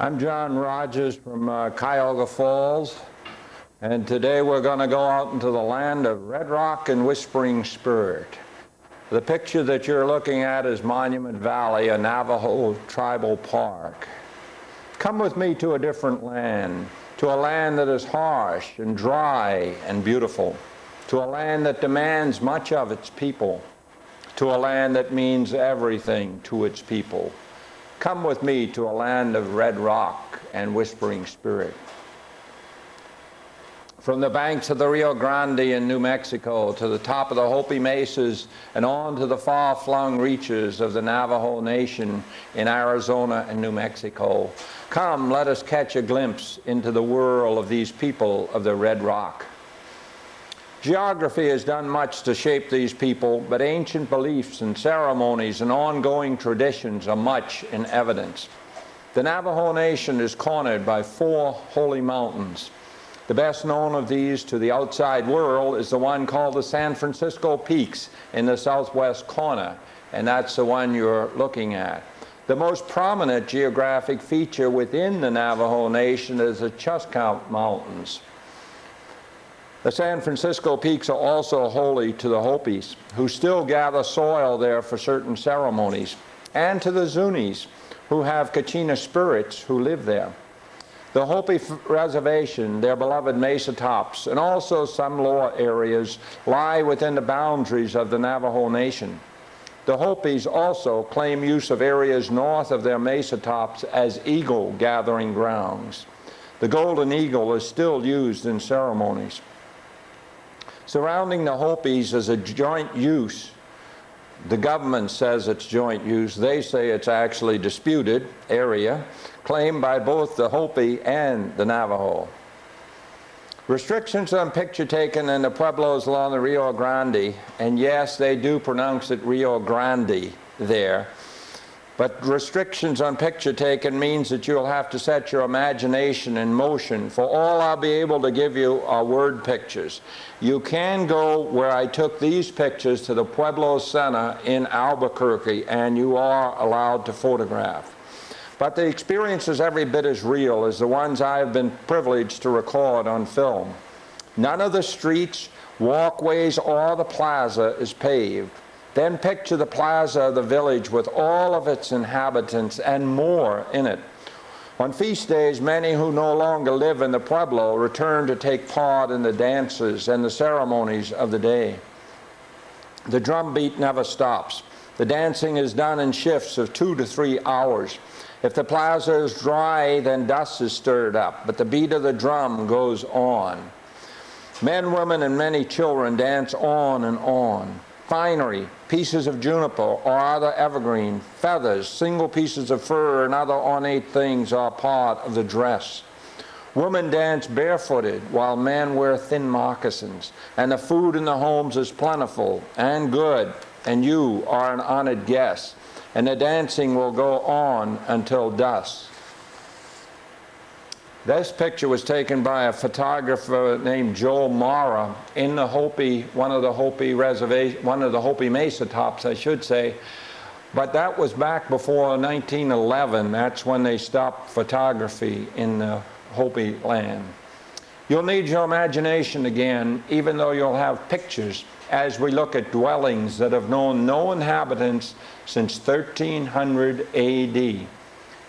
I'm John Rodgers from Cuyahoga Falls, and today we're going to go out into the land of Red Rock and Whispering Spirit. The picture that you're looking at is Monument Valley, a Navajo tribal park. Come with me to a different land, to a land that is harsh and dry and beautiful, to a land that demands much of its people, to a land that means everything to its people. Come with me to a land of red rock and whispering spirit. From the banks of the Rio Grande in New Mexico to the top of the Hopi Mesas and on to the far-flung reaches of the Navajo Nation in Arizona and New Mexico. Come, let us catch a glimpse into the world of these people of the red rock. Geography has done much to shape these people, but ancient beliefs and ceremonies and ongoing traditions are much in evidence. The Navajo Nation is cornered by 4 holy mountains. The best known of these to the outside world is the one called the San Francisco Peaks in the southwest corner, and that's the one you're looking at. The most prominent geographic feature within the Navajo Nation is the Chuscount Mountains. The San Francisco Peaks are also holy to the Hopis, who still gather soil there for certain ceremonies, and to the Zunis, who have Kachina spirits who live there. The Hopi Reservation, their beloved mesa tops, and also some lower areas lie within the boundaries of the Navajo Nation. The Hopis also claim use of areas north of their mesa tops as eagle gathering grounds. The golden eagle is still used in ceremonies. Surrounding the Hopis is a joint use. The government says it's joint use. They say it's actually disputed area, claimed by both the Hopi and the Navajo. Restrictions on picture taken in the pueblos along the Rio Grande, and yes, they do pronounce it Rio Grande there, but restrictions on picture taken means that you'll have to set your imagination in motion. For all I'll be able to give you are word pictures. You can go where I took these pictures to the Pueblo Center in Albuquerque, and you are allowed to photograph. But the experience is every bit as real as the ones I have been privileged to record on film. None of the streets, walkways, or the plaza is paved. Then picture the plaza of the village with all of its inhabitants and more in it. On feast days, many who no longer live in the Pueblo return to take part in the dances and the ceremonies of the day. The drumbeat never stops. The dancing is done in shifts of 2 to 3 hours. If the plaza is dry, then dust is stirred up, but the beat of the drum goes on. Men, women, and many children dance on and on. Finery, pieces of juniper or other evergreen, feathers, single pieces of fur, and other ornate things are part of the dress. Women dance barefooted while men wear thin moccasins, and the food in the homes is plentiful and good, and you are an honored guest, and the dancing will go on until dusk. This picture was taken by a photographer named Joel Mara in the one of the Hopi Mesa tops, I should say. But that was back before 1911. That's when they stopped photography in the Hopi land. You'll need your imagination again, even though you'll have pictures, as we look at dwellings that have known no inhabitants since 1300 AD.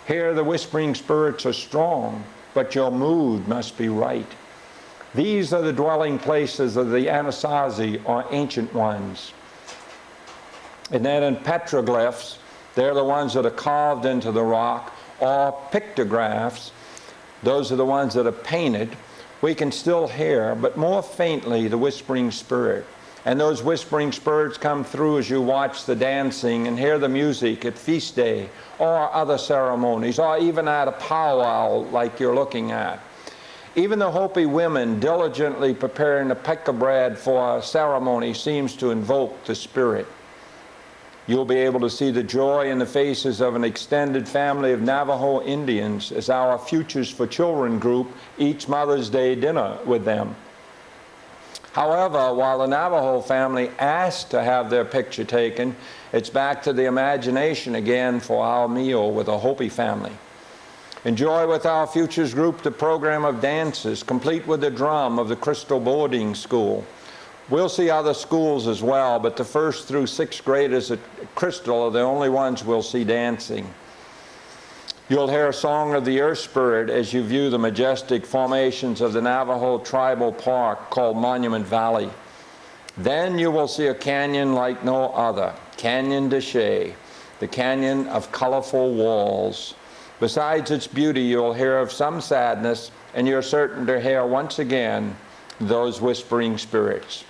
Here the whispering spirits are strong, but your mood must be right. These are the dwelling places of the Anasazi, or ancient ones. And then in petroglyphs, they're the ones that are carved into the rock, or pictographs, those are the ones that are painted. We can still hear, but more faintly, the whispering spirit. And those whispering spirits come through as you watch the dancing and hear the music at feast day or other ceremonies, or even at a powwow like you're looking at. Even the Hopi women diligently preparing the pika bread for a ceremony seems to invoke the spirit. You'll be able to see the joy in the faces of an extended family of Navajo Indians as our Futures for Children group eats Mother's Day dinner with them. However, while the Navajo family asked to have their picture taken, it's back to the imagination again for our meal with a Hopi family. Enjoy with our Futures group the program of dances, complete with the drum of the Crystal Boarding School. We'll see other schools as well, but the 1st through 6th graders at Crystal are the only ones we'll see dancing. You'll hear a song of the Earth Spirit as you view the majestic formations of the Navajo Tribal Park called Monument Valley. Then you will see a canyon like no other, Canyon de Chelly, the canyon of colorful walls. Besides its beauty, you'll hear of some sadness, and you're certain to hear once again those whispering spirits.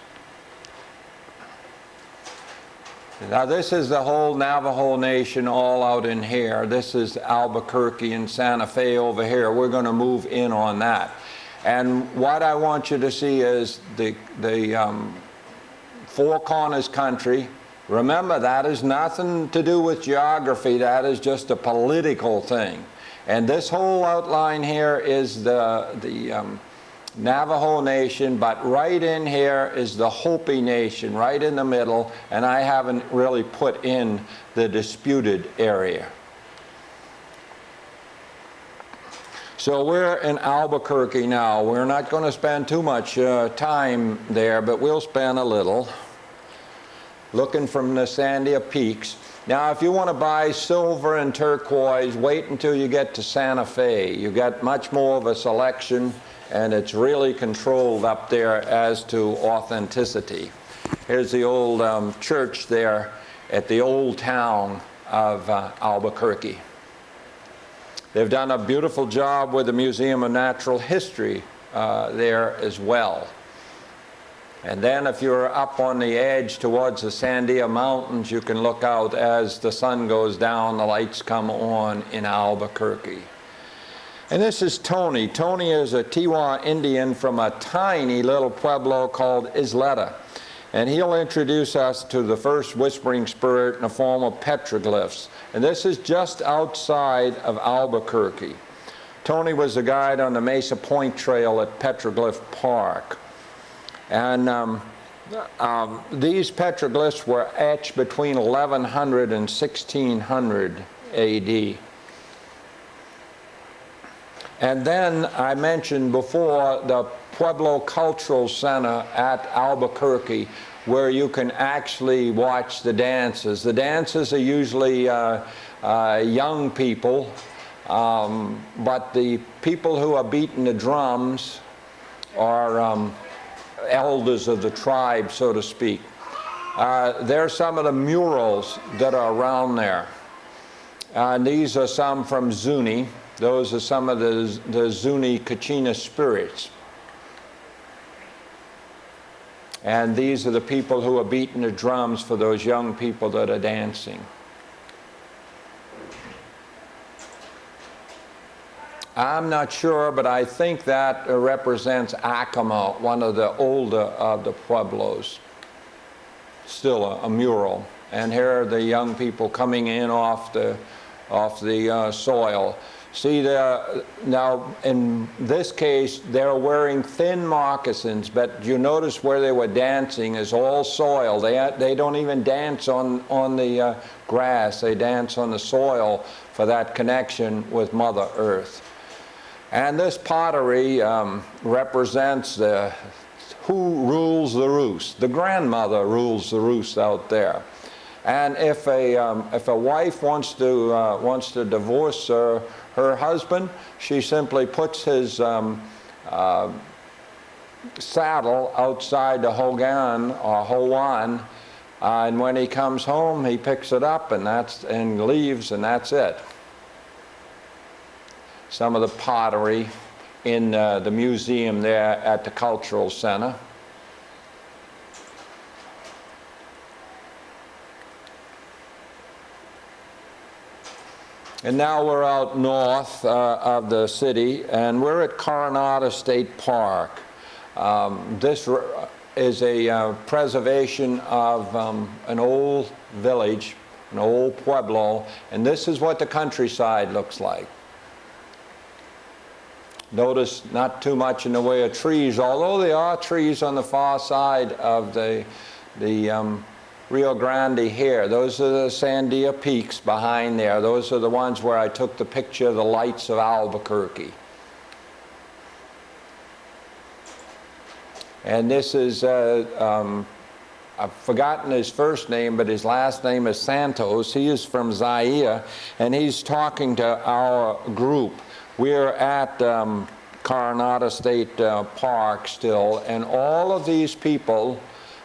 Now this is the whole Navajo Nation all out in here. This is Albuquerque and Santa Fe over here. We're going to move in on that. And what I want you to see is the Four Corners country. Remember, that is nothing to do with geography. That is just a political thing. And this whole outline here is the Navajo Nation, but right in here is the Hopi Nation, right in the middle, and I haven't really put in the disputed area. So we're in Albuquerque now. We're not going to spend too much time there, but we'll spend a little looking from the Sandia Peaks. Now, if you want to buy silver and turquoise, wait until you get to Santa Fe. You get much more of a selection, and it's really controlled up there as to authenticity. Here's the old church there at the old town of Albuquerque. They've done a beautiful job with the Museum of Natural History there as well. And then if you're up on the edge towards the Sandia Mountains, you can look out as the sun goes down, the lights come on in Albuquerque. And this is Tony. Tony is a Tiwa Indian from a tiny little pueblo called Isleta. And he'll introduce us to the first whispering spirit in the form of petroglyphs. And this is just outside of Albuquerque. Tony was the guide on the Mesa Point Trail at Petroglyph Park. And these petroglyphs were etched between 1100 and 1600 AD. And then I mentioned before the Pueblo Cultural Center at Albuquerque, where you can actually watch the dances. The dances are usually young people, but the people who are beating the drums are elders of the tribe, so to speak. There's some of the murals that are around there. These are some from Zuni. Those are some of the Zuni Kachina spirits. And these are the people who are beating the drums for those young people that are dancing. I'm not sure, but I think that represents Acoma, one of the older of the pueblos. Still a mural. And here are the young people coming in off the soil. See, now in this case, they're wearing thin moccasins, but you notice where they were dancing is all soil. They don't even dance on the grass. They dance on the soil for that connection with Mother Earth. And this pottery represents who rules the roost. The grandmother rules the roost out there. And if a wife wants to divorce her husband, she simply puts his saddle outside the hogan or howan, and when he comes home, he picks it up and leaves, and that's it. Some of the pottery in the museum there at the Cultural Center. And now we're out north of the city, and we're at Coronado State Park. This is a preservation of an old village, an old pueblo, and this is what the countryside looks like. Notice not too much in the way of trees, although there are trees on the far side of the Rio Grande here. Those are the Sandia Peaks behind there. Those are the ones where I took the picture of the lights of Albuquerque. And this is, I've forgotten his first name, but his last name is Santos. He is from Zaire, and he's talking to our group. We're at Coronado State Park still, and all of these people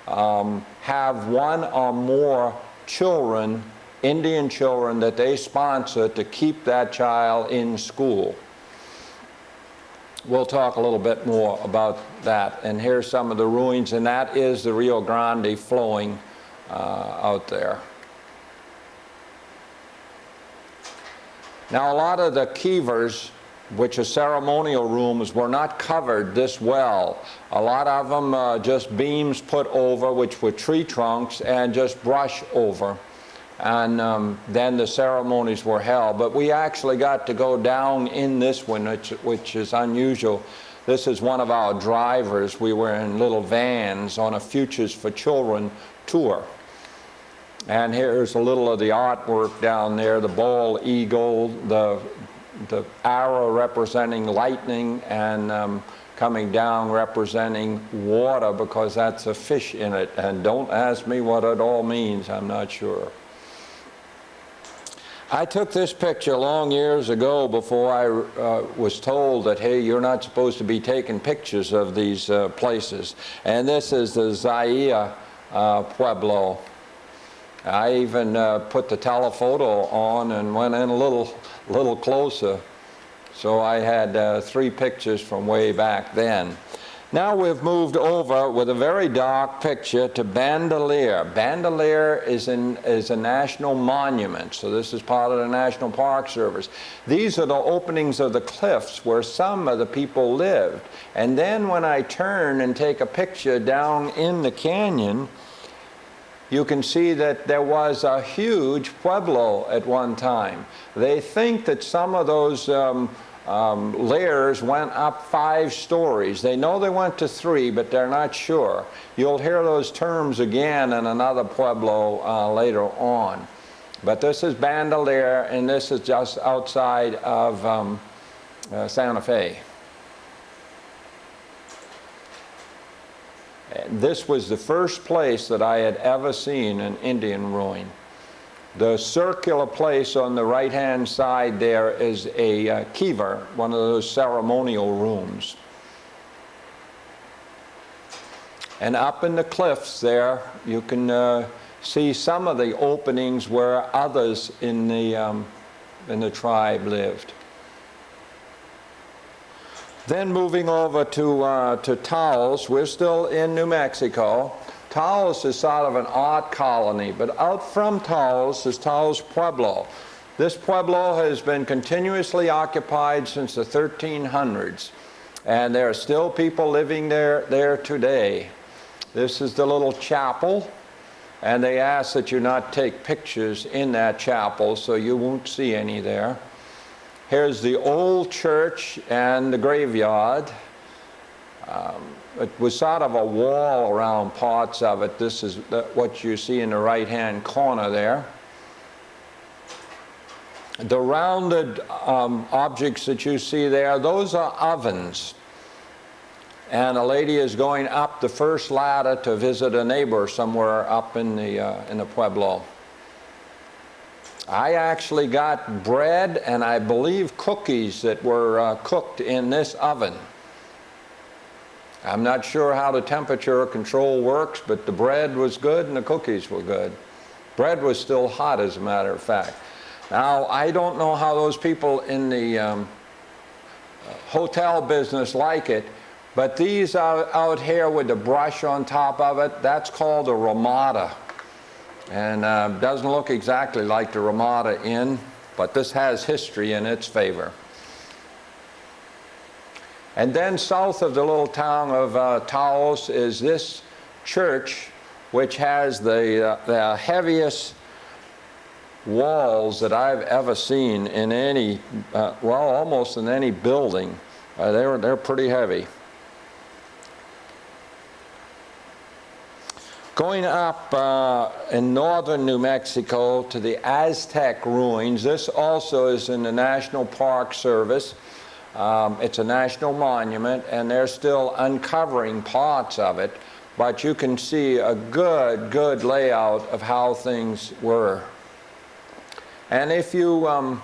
have one or more children, Indian children, that they sponsor to keep that child in school. We'll talk a little bit more about that. And here's some of the ruins, and that is the Rio Grande flowing out there. Now, a lot of the kivers, which are ceremonial rooms, were not covered this well. A lot of them just beams put over, which were tree trunks, and just brush over. And then the ceremonies were held. But we actually got to go down in this one, which is unusual. This is one of our drivers. We were in little vans on a Futures for Children tour. And here's a little of the artwork down there, the bald eagle, the arrow representing lightning, and coming down representing water, because that's a fish in it. And don't ask me what it all means, I'm not sure. I took this picture long years ago before I was told that, hey, you're not supposed to be taking pictures of these places. And this is the Zaire Pueblo. I even put the telephoto on and went in a little closer. So I had 3 pictures from way back then. Now we've moved over with a very dark picture to Bandelier. Bandelier is a national monument, so this is part of the National Park Service. These are the openings of the cliffs where some of the people lived. And then when I turn and take a picture down in the canyon, you can see that there was a huge pueblo at one time. They think that some of those layers went up 5 stories. They know they went to 3, but they're not sure. You'll hear those terms again in another pueblo later on. But this is Bandelier, and this is just outside of Santa Fe. And this was the first place that I had ever seen an Indian ruin. The circular place on the right-hand side there is a kiva, one of those ceremonial rooms. And up in the cliffs there, you can see some of the openings where others in the tribe lived. Then moving over to Taos, we're still in New Mexico. Taos is sort of an art colony, but out from Taos is Taos Pueblo. This pueblo has been continuously occupied since the 1300s, and there are still people living there today. This is the little chapel, and they ask that you not take pictures in that chapel, so you won't see any there. Here's the old church and the graveyard. It was sort of a wall around parts of it. This is what you see in the right-hand corner there. The rounded objects that you see there, those are ovens. And a lady is going up the first ladder to visit a neighbor somewhere up in the Pueblo. I actually got bread and I believe cookies that were cooked in this oven. I'm not sure how the temperature control works, but the bread was good and the cookies were good. Bread was still hot, as a matter of fact. Now, I don't know how those people in the hotel business like it, but these out here with the brush on top of it, that's called a Ramada. And doesn't look exactly like the Ramada Inn, but this has history in its favor. And then south of the little town of Taos is this church, which has the heaviest walls that I've ever seen in any, well, almost in any building. They're pretty heavy. Going up in northern New Mexico to the Aztec ruins, this also is in the National Park Service. It's a national monument, and they're still uncovering parts of it, but you can see a good layout of how things were. And if you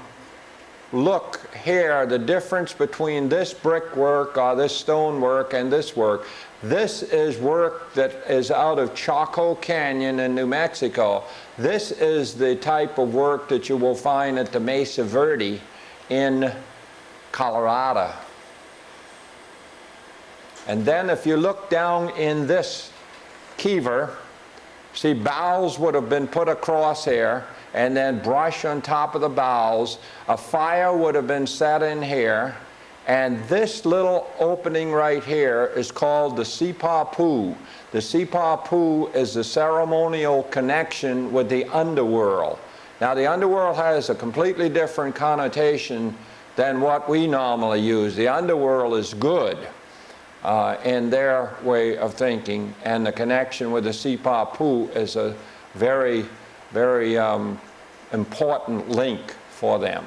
look here, the difference between this brickwork or this stonework and this work, this is work that is out of Chaco Canyon in New Mexico. This is the type of work that you will find at the Mesa Verde in Colorado. And then if you look down in this kiver, see, boughs would have been put across here, and then brush on top of the boughs. A fire would have been set in here, and this little opening right here is called the Sipapu. The Sipapu is the ceremonial connection with the underworld. Now, the underworld has a completely different connotation than what we normally use. The underworld is good in their way of thinking, and the connection with the Sipapu is a very important link for them.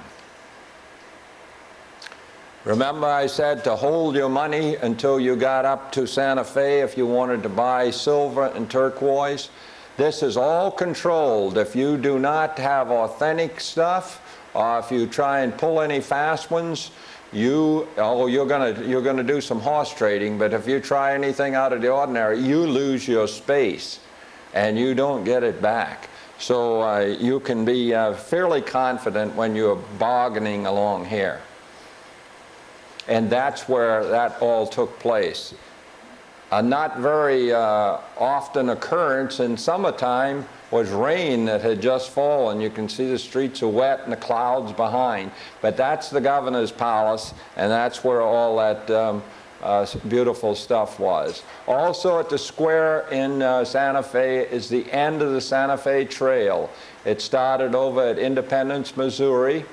Remember I said to hold your money until you got up to Santa Fe if you wanted to buy silver and turquoise. This is all controlled. If you do not have authentic stuff, or if you try and pull any fast ones, you're gonna do some horse trading, but if you try anything out of the ordinary, you lose your space and you don't get it back. So you can be fairly confident when you're bargaining along here. And that's where that all took place. A not very often occurrence in summertime was rain that had just fallen. You can see the streets are wet and the clouds behind. But that's the governor's palace, and that's where all that beautiful stuff was. Also at the square in Santa Fe is the end of the Santa Fe Trail. It started over at Independence, Missouri,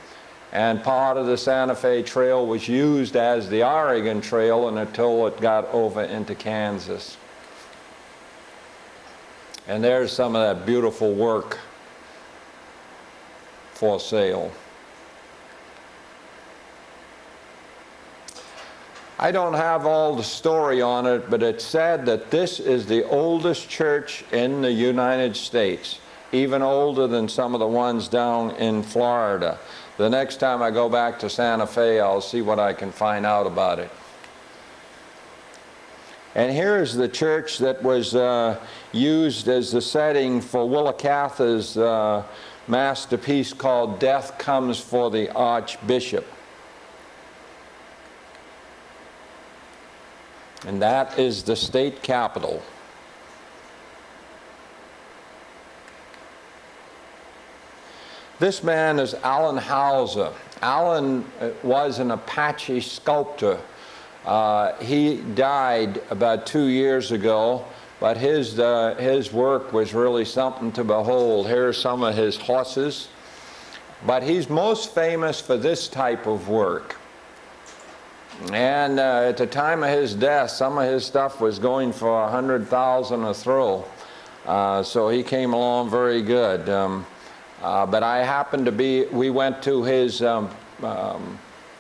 and part of the Santa Fe Trail was used as the Oregon Trail until it got over into Kansas. And there's some of that beautiful work for sale. I don't have all the story on it, but it's said that this is the oldest church in the United States, even older than some of the ones down in Florida. The next time I go back to Santa Fe, I'll see what I can find out about it. And here's the church that was used as the setting for Willa Cather's masterpiece called Death Comes for the Archbishop. And that is the state capitol. This man is Alan Hauser. Alan was an Apache sculptor. He died about 2 years ago, but his work was really something to behold. Here are some of his horses. But he's most famous for this type of work. And at the time of his death, some of his stuff was going for $100,000 a throw. So he came along very good. But I happened to be, we went to his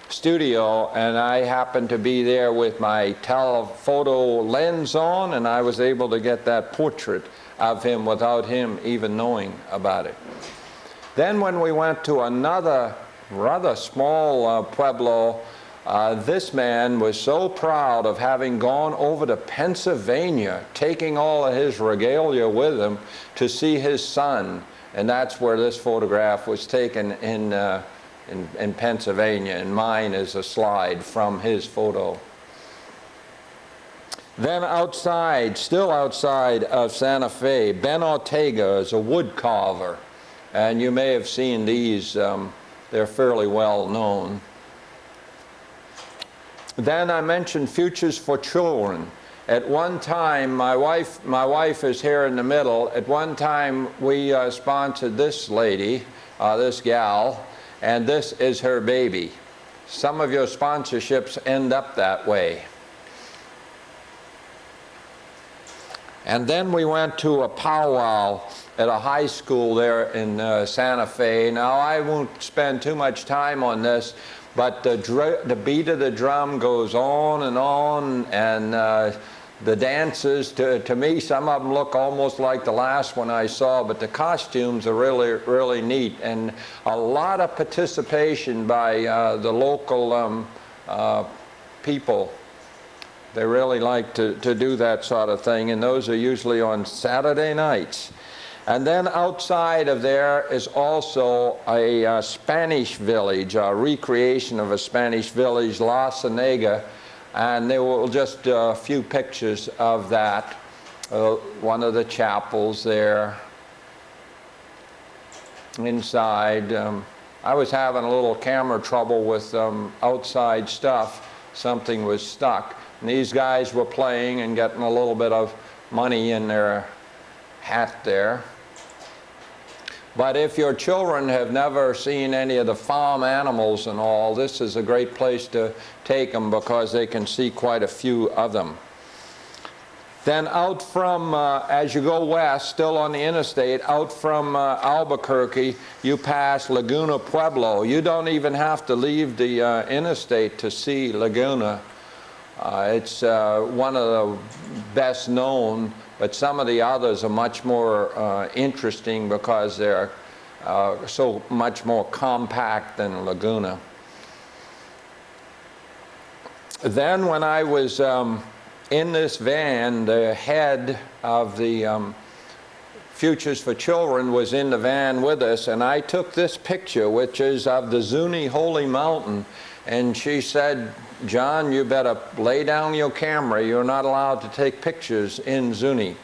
studio, and I happened to be there with my telephoto lens on, and I was able to get that portrait of him without him even knowing about it. Then when we went to another rather small pueblo, this man was so proud of having gone over to Pennsylvania, taking all of his regalia with him to see his son. And that's where this photograph was taken in Pennsylvania, and mine is a slide from his photo. Then outside, still outside of Santa Fe, Ben Ortega is a wood carver, and you may have seen these. They're fairly well known. Then I mentioned Futures for Children. At one time, my wife is here in the middle. At one time, we sponsored this lady, this gal, and this is her baby. Some of your sponsorships end up that way. And then we went to a powwow at a high school there in Santa Fe. Now, I won't spend too much time on this, but the beat of the drum goes on, and the dances, to me, some of them look almost like the last one I saw, but the costumes are really, really neat. And a lot of participation by the local people. They really like to do that sort of thing, and those are usually on Saturday nights. And then outside of there is also a Spanish village, a recreation of a Spanish village, La Cienega, and there were just a few pictures of that. One of the chapels there inside. I was having a little camera trouble with outside stuff. Something was stuck. And these guys were playing and getting a little bit of money in their hat there. But if your children have never seen any of the farm animals and all, this is a great place to take them because they can see quite a few of them. Then out from, as you go west, still on the interstate, out from Albuquerque, you pass Laguna Pueblo. You don't even have to leave the interstate to see Laguna. It's one of the best known, but some of the others are much more interesting because they're so much more compact than Laguna. Then when I was in this van, the head of the Futures for Children was in the van with us, and I took this picture, which is of the Zuni Holy Mountain, and she said, "John, you better lay down your camera. You're not allowed to take pictures in Zuni."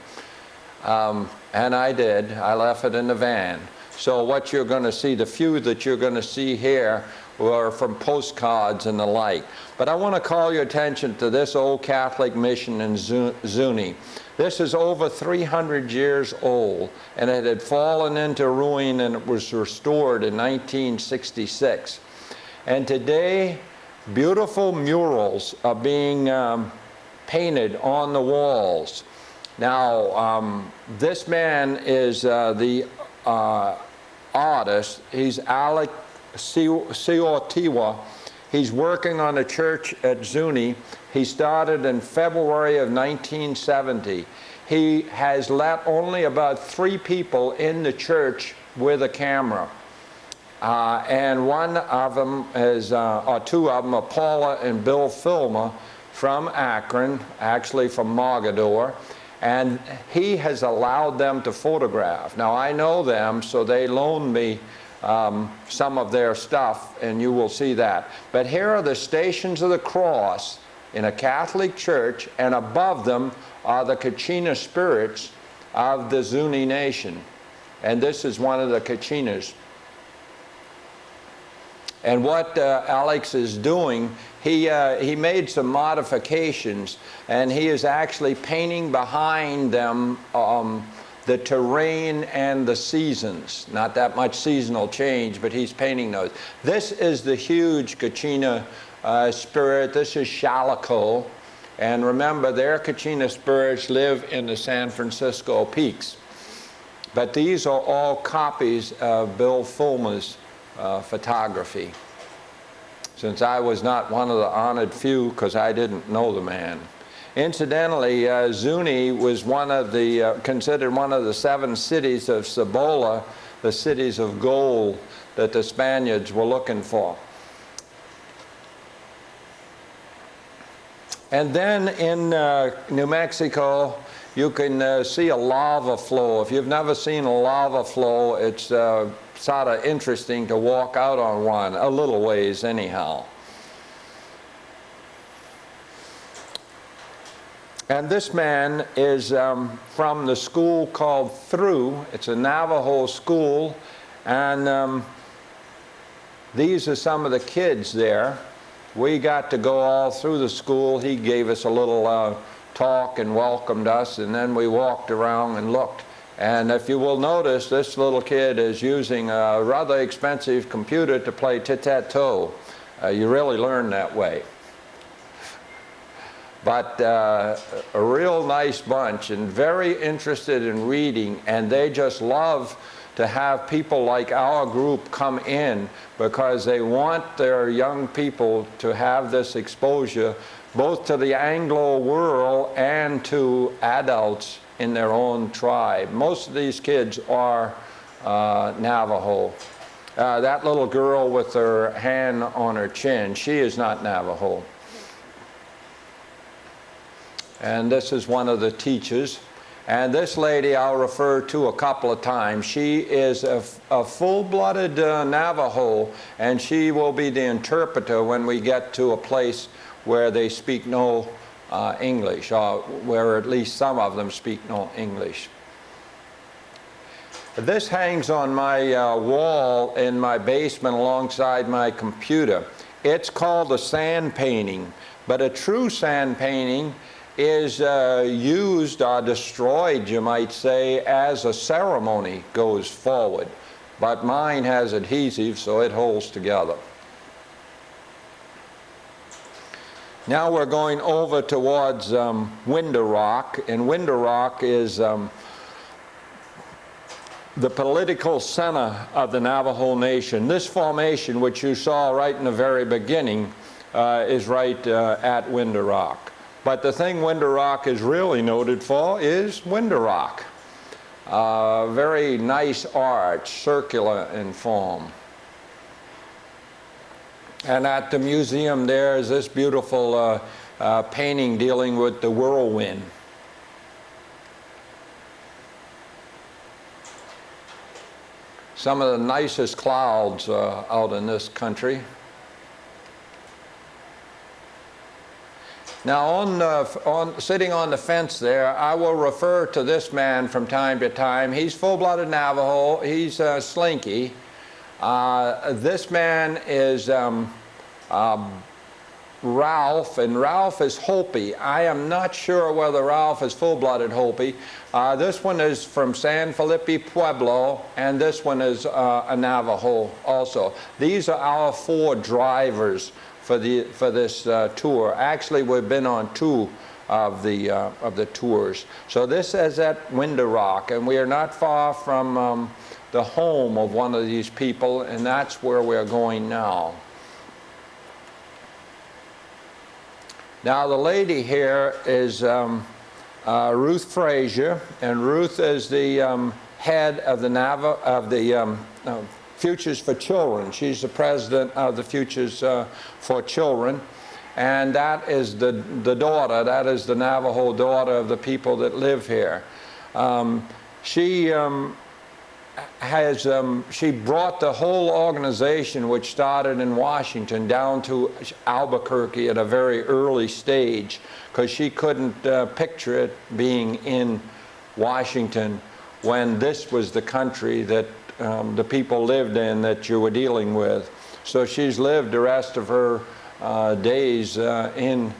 And I did. I left it in the van. So what you're going to see, the few that you're going to see here, were from postcards and the like. But I want to call your attention to this old Catholic mission in Zuni. This is over 300 years old, and it had fallen into ruin, and it was restored in 1966. And today, beautiful murals are being painted on the walls. Now, this man is the artist. He's Alex Siotiwa. He's working on a church at Zuni. He started in February of 1970. He has let only about 3 people in the church with a camera. And one of them is, or 2 of them are Paula and Bill Filmer from Akron, actually from Mogador. And he has allowed them to photograph. Now, I know them, so they loaned me some of their stuff, and you will see that. But here are the Stations of the Cross in a Catholic church, and above them are the Kachina spirits of the Zuni nation. And this is one of the Kachinas. And what Alex is doing, he made some modifications, and he is actually painting behind them the terrain and the seasons. Not that much seasonal change, but he's painting those. This is the huge Kachina spirit. This is Shalico. And remember, their Kachina spirits live in the San Francisco peaks. But these are all copies of Bill Fulmer's photography, since I was not one of the honored few because I didn't know the man. Incidentally, Zuni was one of the, considered one of the 7 cities of Cibola, the cities of gold that the Spaniards were looking for. And then in New Mexico, you can see a lava flow. If you've never seen a lava flow, it's sort of interesting to walk out on one, a little ways anyhow. And this man is from the school called Through. It's a Navajo school, and these are some of the kids there. We got to go all through the school. He gave us a little talk and welcomed us, and then we walked around and looked. And if you will notice, this little kid is using a rather expensive computer to play tic-tac-toe. You really learn that way. But a real nice bunch and very interested in reading, and they just love to have people like our group come in because they want their young people to have this exposure both to the Anglo world and to adults in their own tribe. Most of these kids are Navajo. That little girl with her hand on her chin, she is not Navajo. And this is one of the teachers. And this lady I'll refer to a couple of times. She is a full-blooded Navajo, and she will be the interpreter when we get to a place where they speak no English, or where at least some of them speak no English. This hangs on my wall in my basement alongside my computer. It's called a sand painting, but a true sand painting is used or destroyed, you might say, as a ceremony goes forward. But mine has adhesive, so it holds together. Now we're going over towards Window Rock, and Window Rock is the political center of the Navajo Nation. This formation, which you saw right in the very beginning, is right at Window Rock. But the thing Window Rock is really noted for is Window Rock. Very nice arch, circular in form. And at the museum there is this beautiful painting dealing with the whirlwind. Some of the nicest clouds out in this country. Now, sitting on the fence there, I will refer to this man from time to time. He's full-blooded Navajo. He's Slinky. This man is Ralph, and Ralph is Hopi. I am not sure whether Ralph is full-blooded Hopi. This one is from San Felipe Pueblo, and this one is a Navajo also. These are our 4 drivers for this tour. Actually, we've been on 2 of the tours. So this is at Window Rock, and we are not far from the home of one of these people, and that's where we're going now. Now the lady here is Ruth Frazier, and Ruth is the head of the Futures for Children. She's the president of the Futures for Children, and that is the daughter, that is the Navajo daughter of the people that live here. She brought the whole organization, which started in Washington, down to Albuquerque at a very early stage, because she couldn't picture it being in Washington when this was the country that the people lived in that you were dealing with. So she's lived the rest of her days in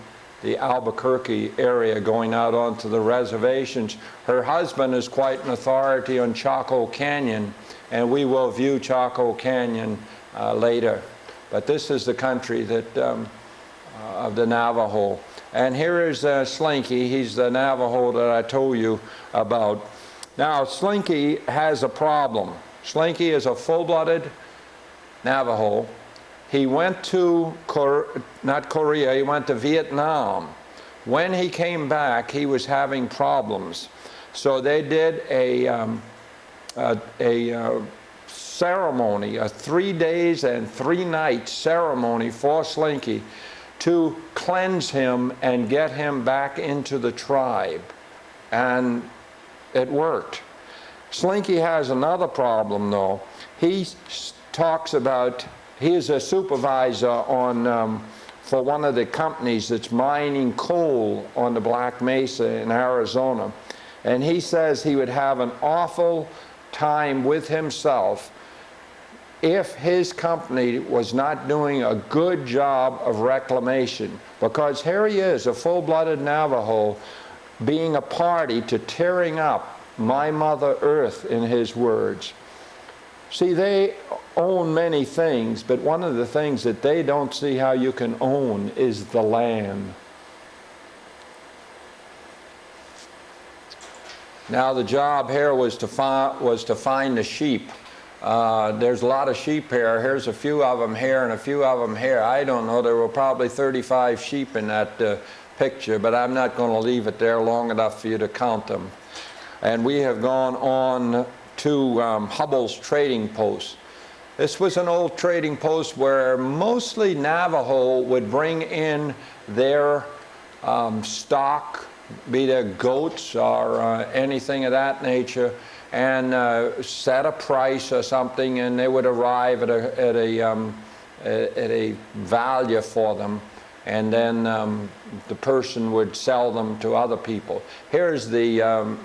the Albuquerque area, going out onto the reservations. Her husband is quite an authority on Chaco Canyon, and we will view Chaco Canyon later. But this is the country that of the Navajo. And here is Slinky. He's the Navajo that I told you about. Now, Slinky has a problem. Slinky is a full-blooded Navajo. He went to, not Korea, he went to Vietnam. When he came back, he was having problems. So they did a ceremony, a 3 days and 3 nights ceremony for Slinky to cleanse him and get him back into the tribe. And it worked. Slinky has another problem, though. He talks about, he is a supervisor on, for one of the companies that's mining coal on the Black Mesa in Arizona. And he says he would have an awful time with himself if his company was not doing a good job of reclamation. Because here he is, a full-blooded Navajo, being a party to tearing up my Mother Earth, in his words. See, they own many things, but one of the things that they don't see how you can own is the land. Now the job here was to find the sheep. There's a lot of sheep here. Here's a few of them here and a few of them here. I don't know, there were probably 35 sheep in that picture, but I'm not going to leave it there long enough for you to count them. And we have gone on to Hubbell's trading post. This was an old trading post where mostly Navajo would bring in their stock, be they goats or anything of that nature, and set a price or something, and they would arrive at a value for them, and then the person would sell them to other people. Here's the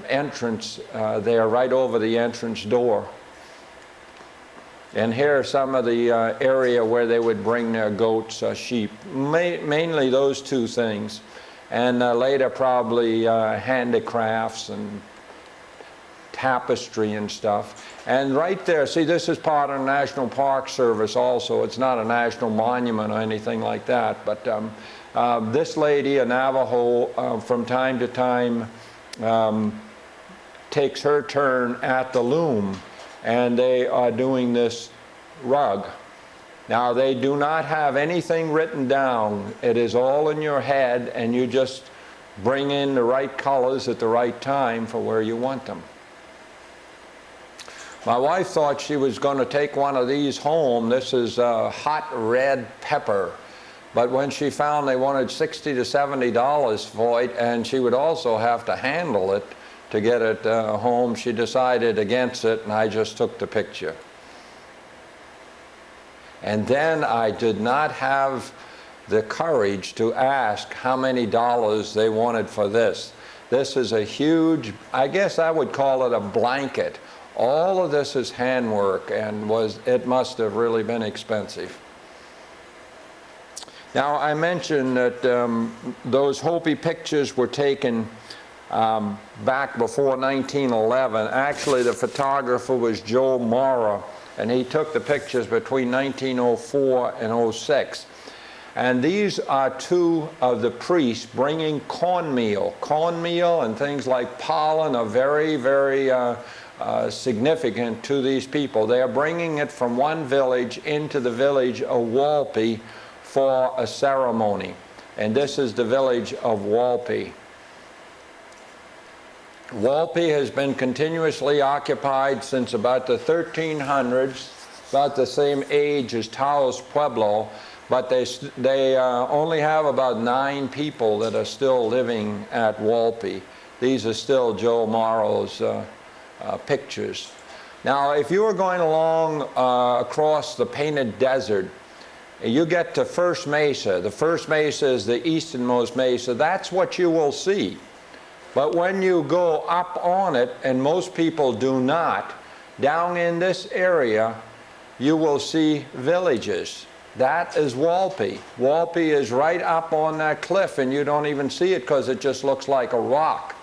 entrance there, right over the entrance door. And here are some of the area where they would bring their goats or sheep, mainly those two things. And later probably handicrafts and tapestry and stuff. And right there, see, this is part of the National Park Service also. It's not a national monument or anything like that. But this lady, a Navajo, from time to time takes her turn at the loom. And they are doing this rug. Now, they do not have anything written down. It is all in your head, and you just bring in the right colors at the right time for where you want them. My wife thought she was going to take one of these home. This is hot red pepper. But when she found they wanted $60 to $70 for it, and she would also have to handle it to get it home, she decided against it, and I just took the picture. And then I did not have the courage to ask how many dollars they wanted for this. This is a huge, I guess I would call it a blanket. All of this is handwork, and it must have really been expensive. Now, I mentioned that those Hopi pictures were taken back before 1911. Actually, the photographer was Joe Morrow, and he took the pictures between 1904 and 06. And these are two of the priests bringing cornmeal. Cornmeal and things like pollen are very, very significant to these people. They are bringing it from one village into the village of Walpi for a ceremony. And this is the village of Walpi. Walpi has been continuously occupied since about the 1300s, about the same age as Taos Pueblo, but they only have about 9 people that are still living at Walpi. These are still Joe Morrow's pictures. Now, if you were going along across the Painted Desert, you get to First Mesa. The First Mesa is the easternmost mesa. That's what you will see. But when you go up on it, and most people do not, down in this area, you will see villages. That is Walpi. Walpi is right up on that cliff, and you don't even see it because it just looks like a rock.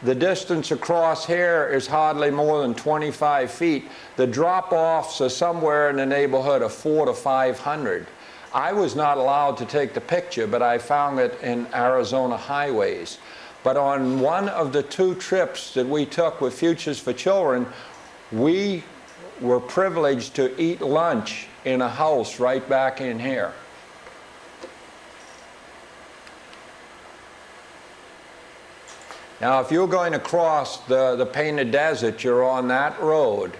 The distance across here is hardly more than 25 feet. The drop-offs are somewhere in the neighborhood of 400 to 500. I was not allowed to take the picture, but I found it in Arizona highways. But on one of the 2 trips that we took with Futures for Children, we were privileged to eat lunch in a house right back in here. Now, if you're going across the Painted Desert, you're on that road.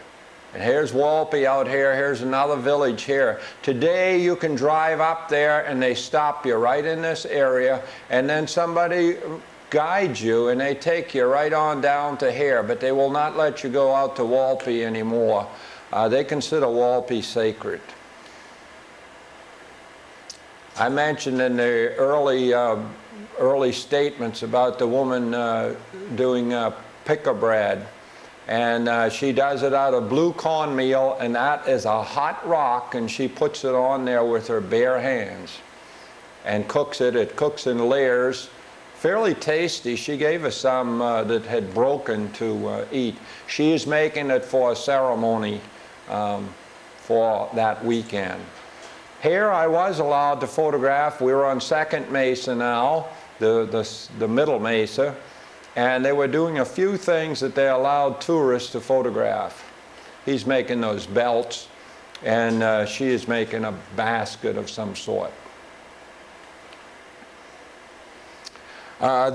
And here's Walpi out here, here's another village here. Today you can drive up there and they stop you right in this area, and then somebody guides you and they take you right on down to here, but they will not let you go out to Walpi anymore. They consider Walpi sacred. I mentioned in the early statements about the woman doing picker bread. And she does it out of blue cornmeal, and that is a hot rock, and she puts it on there with her bare hands and cooks it. It cooks in layers. Fairly tasty. She gave us some that had broken to eat. She is making it for a ceremony for that weekend. Here I was allowed to photograph. We were on Second Mesa now, the middle mesa. And they were doing a few things that they allowed tourists to photograph. He's making those belts, and she is making a basket of some sort.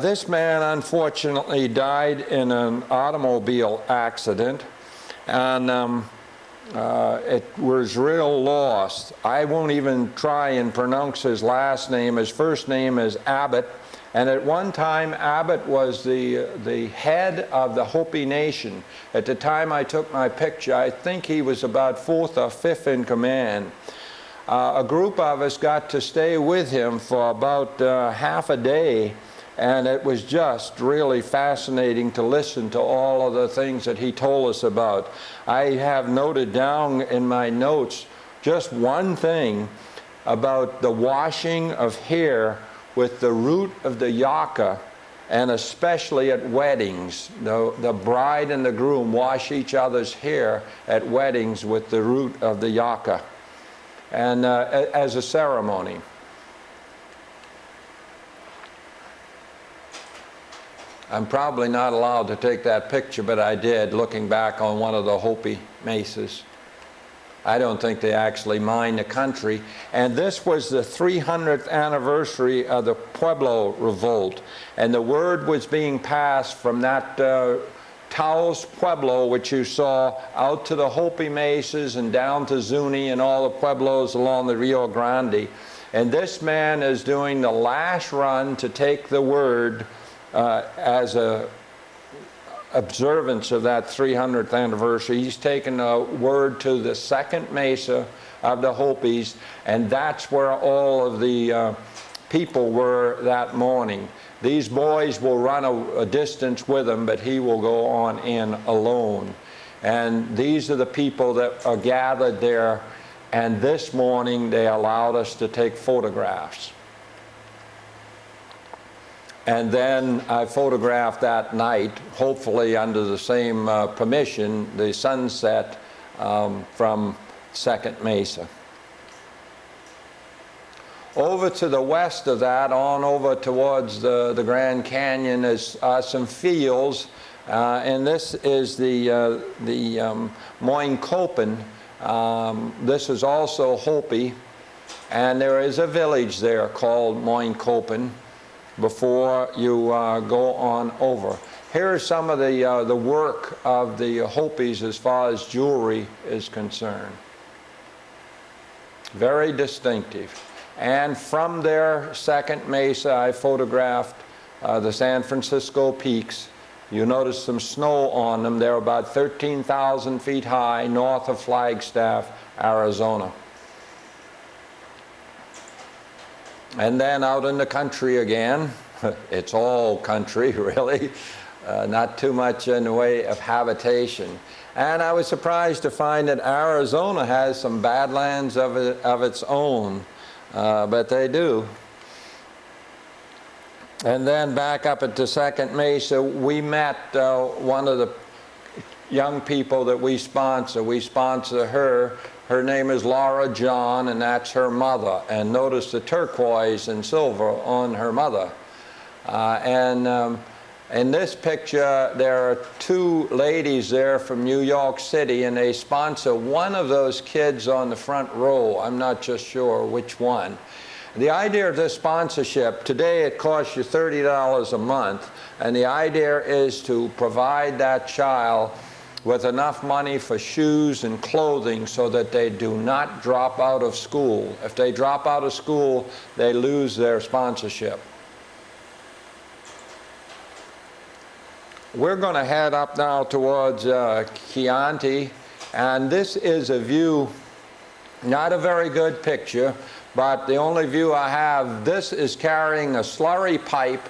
This man unfortunately died in an automobile accident, and it was real lost. I won't even try and pronounce his last name. His first name is Abbott, and at one time Abbott was the head of the Hopi Nation. At the time I took my picture, I think he was about 4th or 5th in command. A group of us got to stay with him for about half a day, and it was just really fascinating to listen to all of the things that he told us about. I have noted down in my notes just one thing about the washing of hair with the root of the yucca, and especially at weddings. The bride and the groom wash each other's hair at weddings with the root of the yucca, and as a ceremony. I'm probably not allowed to take that picture, but I did, looking back on one of the Hopi mesas. I don't think they actually mined the country. And this was the 300th anniversary of the Pueblo Revolt. And the word was being passed from that Taos Pueblo, which you saw, out to the Hopi mesas and down to Zuni and all the pueblos along the Rio Grande. And this man is doing the last run to take the word as a observance of that 300th anniversary. He's taken a word to the second mesa of the Hopis, and that's where all of the people were that morning. These boys will run a distance with him, but he will go on in alone. And these are the people that are gathered there, and this morning they allowed us to take photographs. And then I photographed that night, hopefully under the same permission, the sunset from Second Mesa. Over to the west of that, on over towards the Grand Canyon, is some fields, and this is the Moincopin. This is also Hopi, and there is a village there called Moincopin before you go on over. Here is some of the work of the Hopis as far as jewelry is concerned. Very distinctive. And from their second mesa, I photographed the San Francisco peaks. You notice some snow on them. They're about 13,000 feet high north of Flagstaff, Arizona. And then out in the country again, it's all country really, not too much in the way of habitation. And I was surprised to find that Arizona has some badlands of its own, but they do. And then back up at the Second Mesa, we met one of the young people that we sponsor. We sponsor her. Her name is Laura John, and that's her mother. And notice the turquoise and silver on her mother. In this picture, there are two ladies there from New York City, and they sponsor one of those kids on the front row. I'm not just sure which one. The idea of this sponsorship, today it costs you $30 a month, and the idea is to provide that child with enough money for shoes and clothing so that they do not drop out of school. If they drop out of school, they lose their sponsorship. We're going to head up now towards Chianti, and this is a view, not a very good picture, but the only view I have. This is carrying a slurry pipe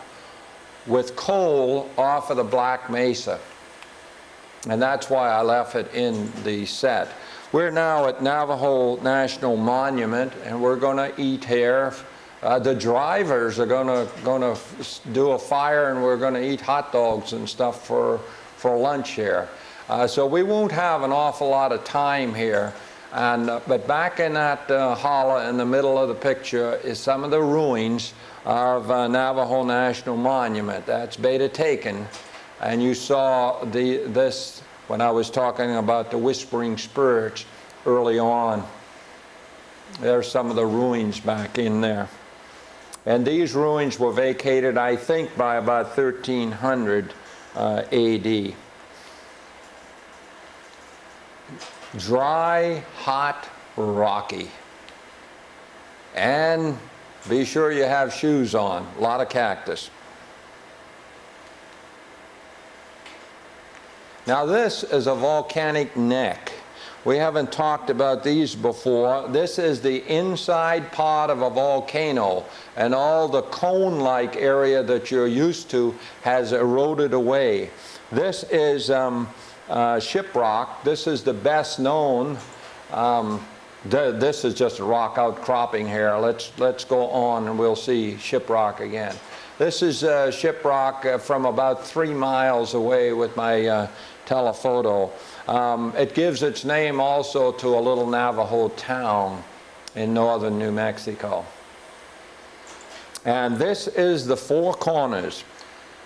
with coal off of the Black Mesa. And that's why I left it in the set. We're now at Navajo National Monument, and we're going to eat here. The drivers are going to do a fire, and we're going to eat hot dogs and stuff for lunch here. So we won't have an awful lot of time here. But back in that hollow in the middle of the picture is some of the ruins of Navajo National Monument. That's Beta Taken. And you saw this when I was talking about the Whispering Spurs early on. There's some of the ruins back in there. And these ruins were vacated, I think, by about 1300 AD. Dry, hot, rocky. And be sure you have shoes on. A lot of cactus. Now this is a volcanic neck. We haven't talked about these before. This is the inside part of a volcano, and all the cone-like area that you're used to has eroded away. This is shiprock. This is the best known. This is just a rock outcropping here. Let's go on and we'll see shiprock again. This is shiprock from about 3 miles away with my telephoto. It gives its name also to a little Navajo town in northern New Mexico. And this is the Four Corners.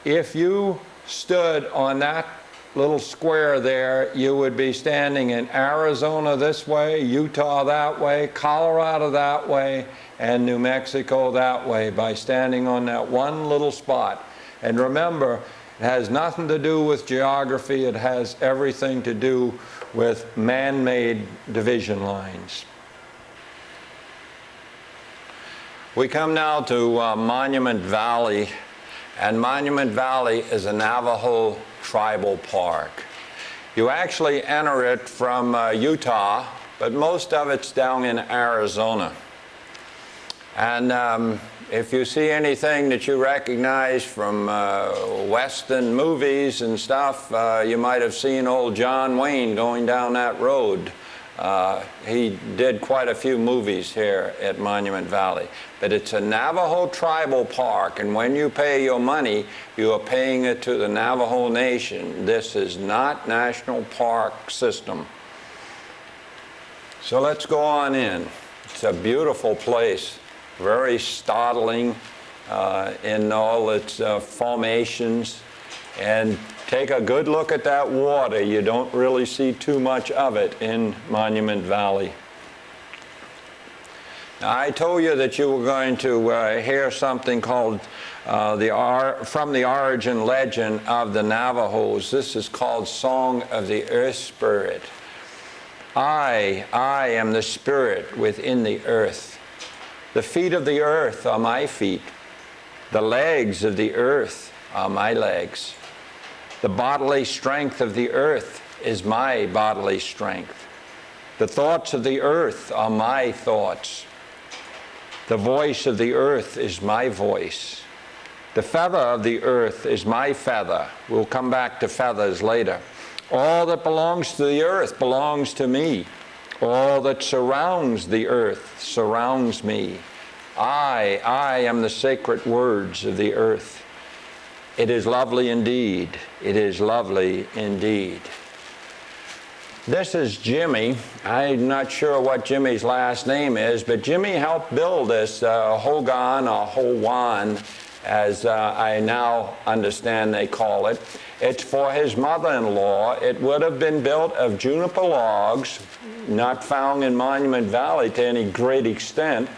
If you stood on that little square there, you would be standing in Arizona this way, Utah that way, Colorado that way, and New Mexico that way by standing on that one little spot. And remember, it has nothing to do with geography. It has everything to do with man-made division lines. We come now to Monument Valley, and Monument Valley is a Navajo tribal park. You actually enter it from Utah, but most of it's down in Arizona. And if you see anything that you recognize from Western movies and stuff, you might have seen old John Wayne going down that road. He did quite a few movies here at Monument Valley. But it's a Navajo tribal park, and when you pay your money, you are paying it to the Navajo Nation. This is not national park system. So let's go on in. It's a beautiful place. Very startling in all its formations. And take a good look at that water. You don't really see too much of it in Monument Valley. Now, I told you that you were going to hear something called from the origin legend of the Navajos. This is called Song of the Earth Spirit. I am the spirit within the earth. The feet of the earth are my feet. The legs of the earth are my legs. The bodily strength of the earth is my bodily strength. The thoughts of the earth are my thoughts. The voice of the earth is my voice. The feather of the earth is my feather. We'll come back to feathers later. All that belongs to the earth belongs to me. All that surrounds the earth surrounds me. I am the sacred words of the earth. It is lovely indeed. It is lovely indeed. This is Jimmy. I'm not sure what Jimmy's last name is, but Jimmy helped build this Hogan or Howan, as I now understand they call it. It's for his mother-in-law. It would have been built of juniper logs, not found in Monument Valley to any great extent.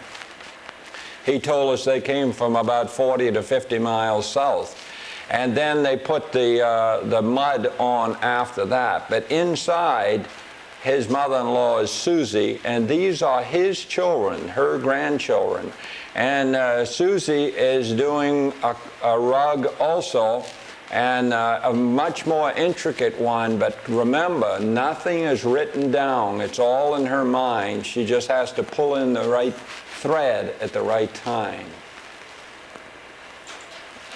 He told us they came from about 40 to 50 miles south. And then they put the mud on after that. But inside, his mother-in-law is Susie, and these are his children, her grandchildren. And Susie is doing a rug also, and a much more intricate one, but remember, nothing is written down. It's all in her mind. She just has to pull in the right thread at the right time.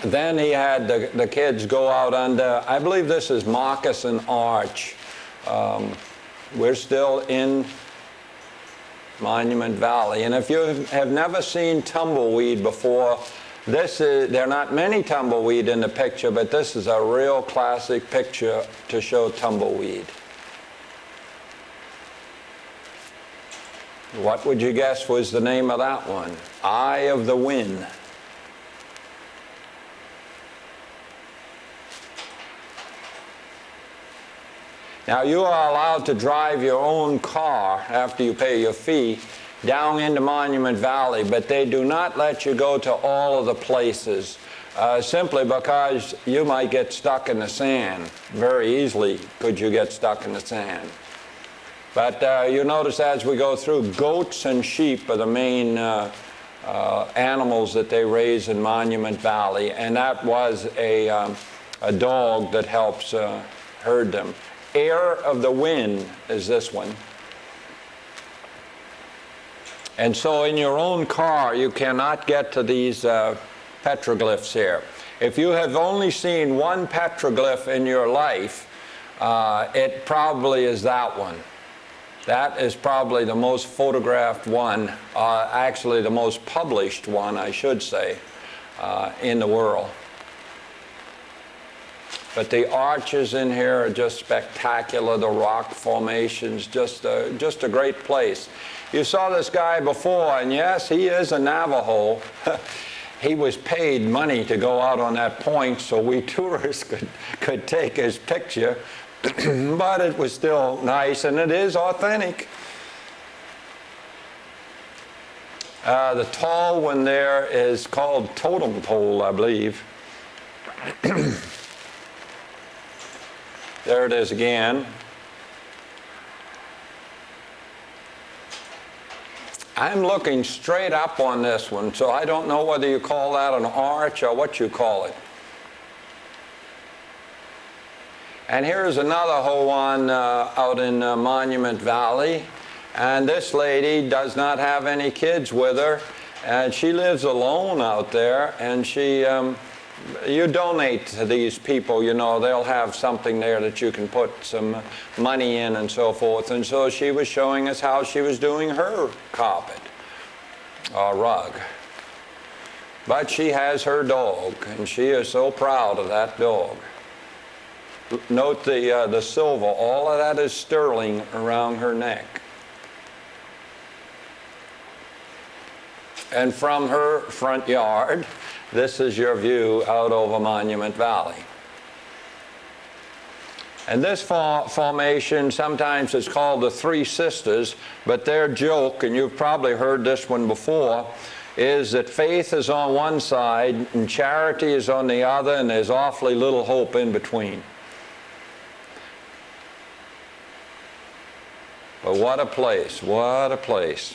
Then he had the kids go out under, I believe this is Moccasin Arch. We're still in Monument Valley. And if you have never seen tumbleweed before, there are not many tumbleweed in the picture, but this is a real classic picture to show tumbleweed. What would you guess was the name of that one? Eye of the Wind. Now, you are allowed to drive your own car after you pay your fee down into Monument Valley, but they do not let you go to all of the places simply because you might get stuck in the sand. Very easily could you get stuck in the sand. But you notice as we go through, goats and sheep are the main animals that they raise in Monument Valley, and that was a dog that helps herd them. Air of the Wind is this one. And so in your own car, you cannot get to these petroglyphs here. If you have only seen one petroglyph in your life, it probably is that one. That is probably the most photographed one, actually the most published one, I should say, in the world. But the arches in here are just spectacular, the rock formations, just a great place. You saw this guy before, and yes, he is a Navajo. He was paid money to go out on that point so we tourists could take his picture, but it was still nice, and it is authentic. The tall one there is called Totem Pole, I believe. There it is again. I'm looking straight up on this one, so I don't know whether you call that an arch or what you call it. And here's another one out in Monument Valley. And this lady does not have any kids with her, and she lives alone out there, and she you donate to these people, you know, they'll have something there that you can put some money in and so forth. And so she was showing us how she was doing her carpet or rug. But she has her dog, and she is so proud of that dog. Note the silver, all of that is sterling around her neck. And from her front yard, this is your view out over Monument Valley. And this formation sometimes is called the Three Sisters, but their joke, and you've probably heard this one before, is that faith is on one side and charity is on the other, and there's awfully little hope in between. But what a place, what a place.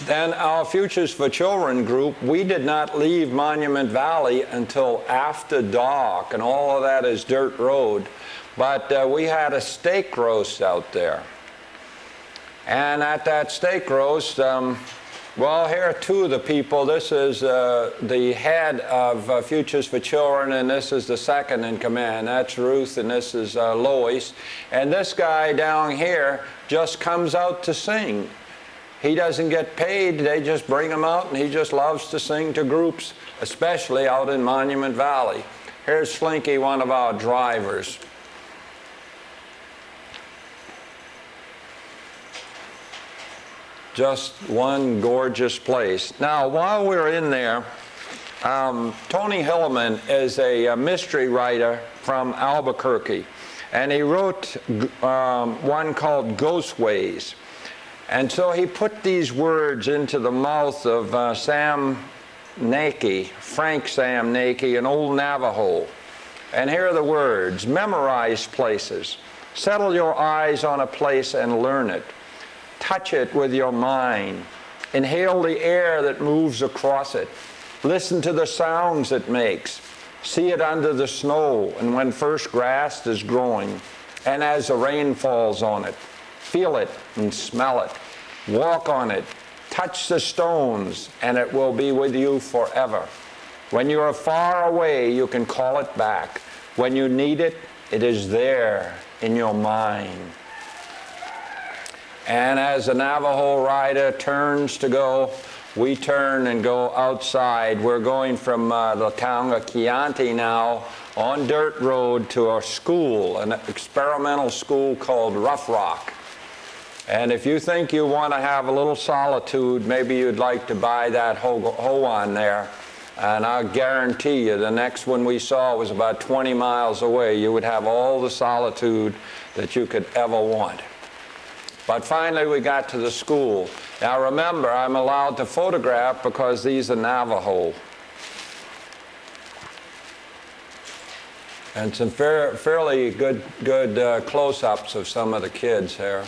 Then our Futures for Children group, we did not leave Monument Valley until after dark, and all of that is dirt road. But we had a steak roast out there. And at that steak roast, well, here are two of the people. This is the head of Futures for Children, and this is the second in command. That's Ruth, and this is Lois. And this guy down here just comes out to sing. He doesn't get paid, they just bring him out, and he just loves to sing to groups, especially out in Monument Valley. Here's Slinky, one of our drivers. Just one gorgeous place. Now, while we're in there, Tony Hilliman is a mystery writer from Albuquerque, and he wrote one called Ghostways. And so he put these words into the mouth of Frank Sam Nakey, an old Navajo. And here are the words: memorize places. Settle your eyes on a place and learn it. Touch it with your mind. Inhale the air that moves across it. Listen to the sounds it makes. See it under the snow and when first grass is growing, and as the rain falls on it. Feel it and smell it. Walk on it. Touch the stones, and it will be with you forever. When you are far away, you can call it back. When you need it, it is there in your mind. And as the Navajo rider turns to go, we turn and go outside. We're going from the town of Chianti now on dirt road to a school, an experimental school called Rough Rock. And if you think you want to have a little solitude, maybe you'd like to buy that Hoan there. And I guarantee you, the next one we saw was about 20 miles away. You would have all the solitude that you could ever want. But finally, we got to the school. Now remember, I'm allowed to photograph because these are Navajo. And some fairly good close-ups of some of the kids here.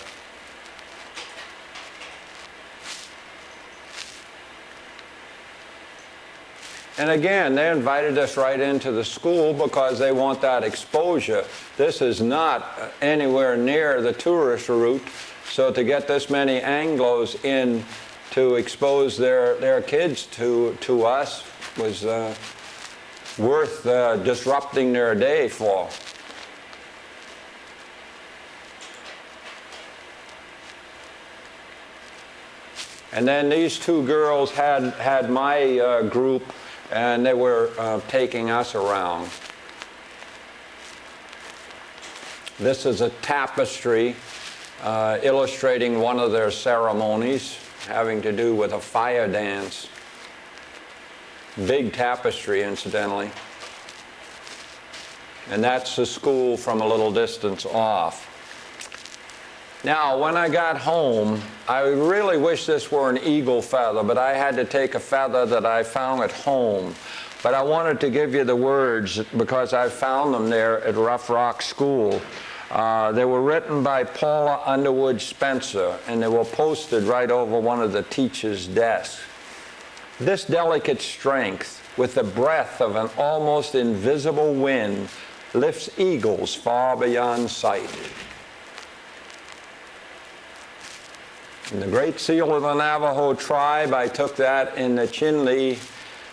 And again, they invited us right into the school because they want that exposure. This is not anywhere near the tourist route, so to get this many Anglos in to expose their kids to us was worth disrupting their day for. And then these two girls had my group, and they were taking us around. This is a tapestry illustrating one of their ceremonies having to do with a fire dance. Big tapestry, incidentally. And that's the school from a little distance off. Now, when I got home, I really wish this were an eagle feather, but I had to take a feather that I found at home. But I wanted to give you the words because I found them there at Rough Rock School. They were written by Paula Underwood Spencer, and they were posted right over one of the teachers' desks. This delicate strength, with the breath of an almost invisible wind, lifts eagles far beyond sight. And the Great Seal of the Navajo tribe, I took that in the Chinle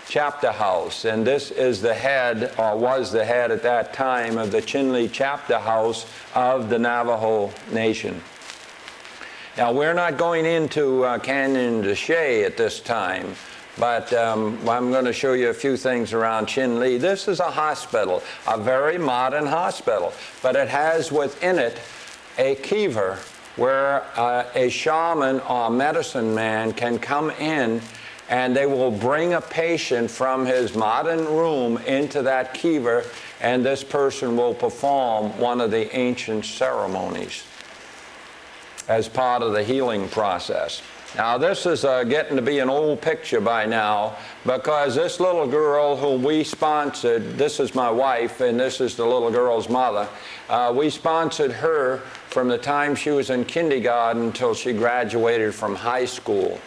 chapter house. And this is the head, or was the head at that time, of the Chinle chapter house of the Navajo Nation. Now, we're not going into Canyon de Chelly at this time, but I'm going to show you a few things around Chinle. This is a hospital, a very modern hospital, but it has within it a kiva where a shaman or medicine man can come in, and they will bring a patient from his modern room into that kiva, and this person will perform one of the ancient ceremonies as part of the healing process. Now, this is getting to be an old picture by now, because this little girl whom we sponsored, this is my wife, and this is the little girl's mother. We sponsored her from the time she was in kindergarten until she graduated from high school.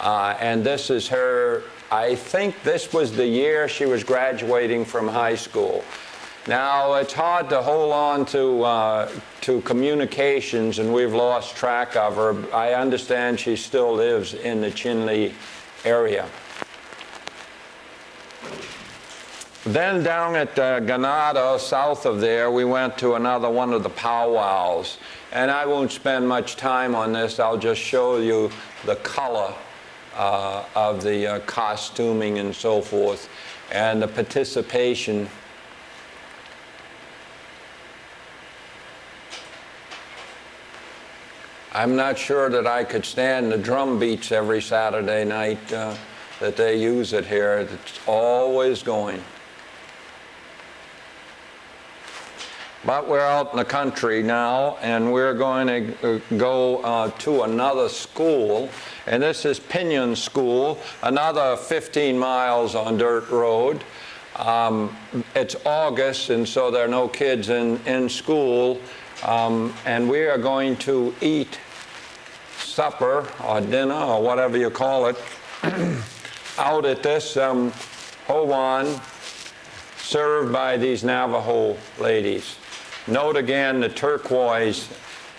And this is her, I think this was the year she was graduating from high school. Now, it's hard to hold on to communications, and we've lost track of her. I understand she still lives in the Chinle area. Then down at Ganado, south of there, we went to another one of the powwows. And I won't spend much time on this. I'll just show you the color of the costuming and so forth, and the participation. I'm not sure that I could stand the drum beats every Saturday night that they use it here. It's always going. But we're out in the country now, and we're going to go to another school. And this is Pinion School, another 15 miles on dirt road. It's August, and so there are no kids in school. And we are going to eat supper or dinner or whatever you call it out at this Hoan served by these Navajo ladies. Note again the turquoise.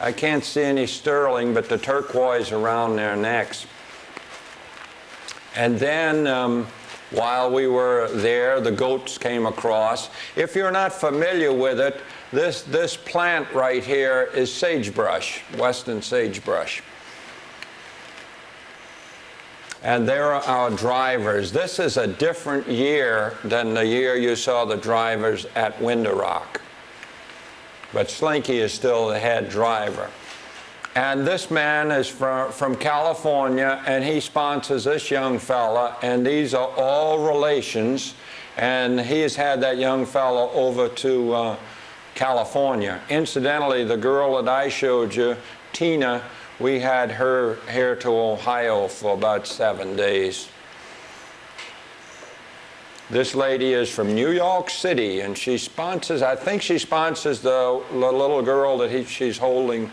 I can't see any sterling, but the turquoise around their necks. And then while we were there, the goats came across. If you're not familiar with it, this plant right here is sagebrush, western sagebrush. And there are our drivers. This is a different year than the year you saw the drivers at Winter Rock. But Slinky is still the head driver. And this man is from California, and he sponsors this young fella, and these are all relations, and he has had that young fella over to California. Incidentally, the girl that I showed you, Tina, we had her here to Ohio for about 7 days. This lady is from New York City, and she sponsors, I think she sponsors the little girl that she's holding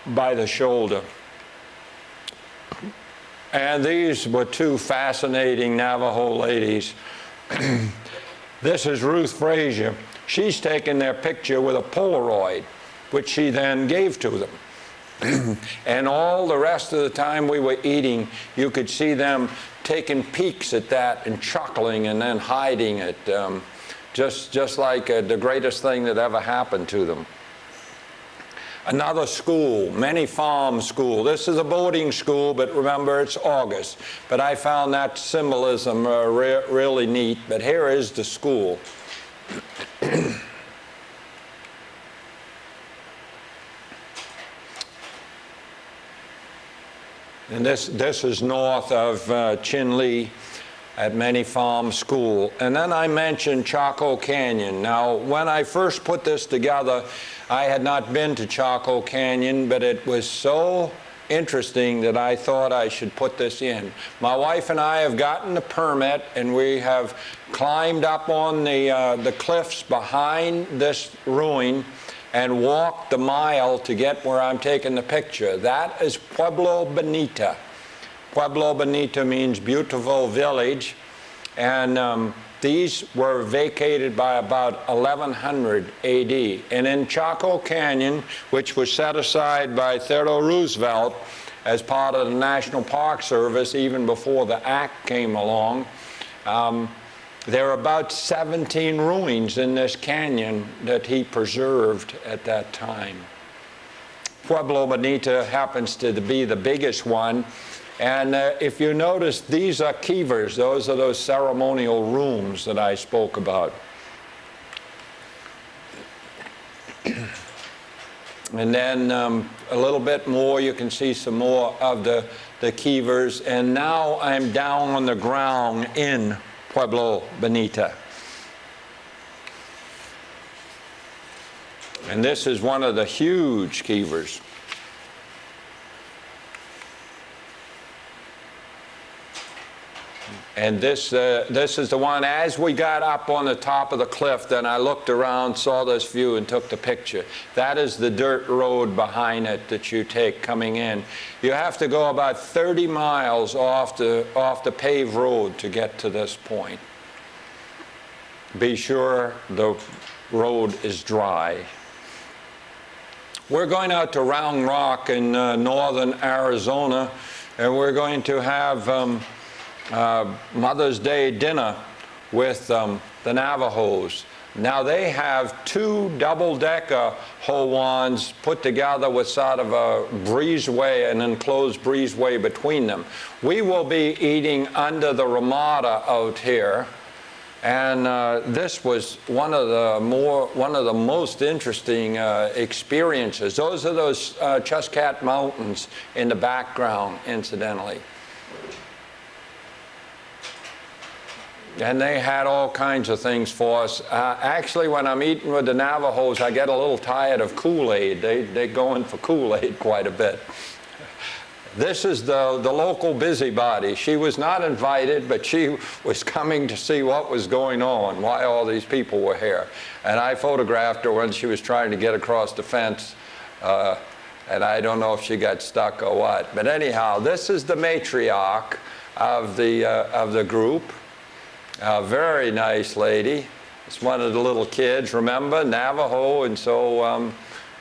by the shoulder. And these were two fascinating Navajo ladies. This is Ruth Frazier. She's taken their picture with a Polaroid, which she then gave to them. And all the rest of the time we were eating, you could see them taking peeks at that and chuckling and then hiding it, just like the greatest thing that ever happened to them. Another school, Many Farm School. This is a boarding school, but remember it's August. But I found that symbolism really neat. But here is the school. And this is north of Chinle at Many Farm School. And then I mentioned Chaco Canyon. Now, when I first put this together, I had not been to Chaco Canyon, but it was so interesting that I thought I should put this in. My wife and I have gotten a permit, and we have climbed up on the cliffs behind this ruin and walked the mile to get where I'm taking the picture. That is Pueblo Bonita. Pueblo Bonita means beautiful village, and these were vacated by about 1100 AD. And in Chaco Canyon, which was set aside by Theodore Roosevelt as part of the National Park Service even before the Act came along, there are about 17 ruins in this canyon that he preserved at that time. Pueblo Bonita happens to be the biggest one. And if you notice, these are kivers. Those are those ceremonial rooms that I spoke about. And then a little bit more, you can see some more of the kivers. And now I'm down on the ground in Pueblo Bonita. And this is one of the huge kivers. And this is the one, as we got up on the top of the cliff, then I looked around, saw this view, and took the picture. That is the dirt road behind it that you take coming in. You have to go about 30 miles off the paved road to get to this point. Be sure the road is dry. We're going out to Round Rock in northern Arizona, and we're going to have Mother's Day dinner with the Navajos. Now they have two double-decker Hawans put together with sort of a breezeway, an enclosed breezeway between them. We will be eating under the Ramada out here, and this was one of the most interesting experiences. Those are those Chuscat Mountains in the background, incidentally. And they had all kinds of things for us. Actually, when I'm eating with the Navajos, I get a little tired of Kool-Aid. They go in for Kool-Aid quite a bit. This is the local busybody. She was not invited, but she was coming to see what was going on, why all these people were here. And I photographed her when she was trying to get across the fence. And I don't know if she got stuck or what. But anyhow, this is the matriarch of the group. A very nice lady. It's one of the little kids, remember, Navajo, and so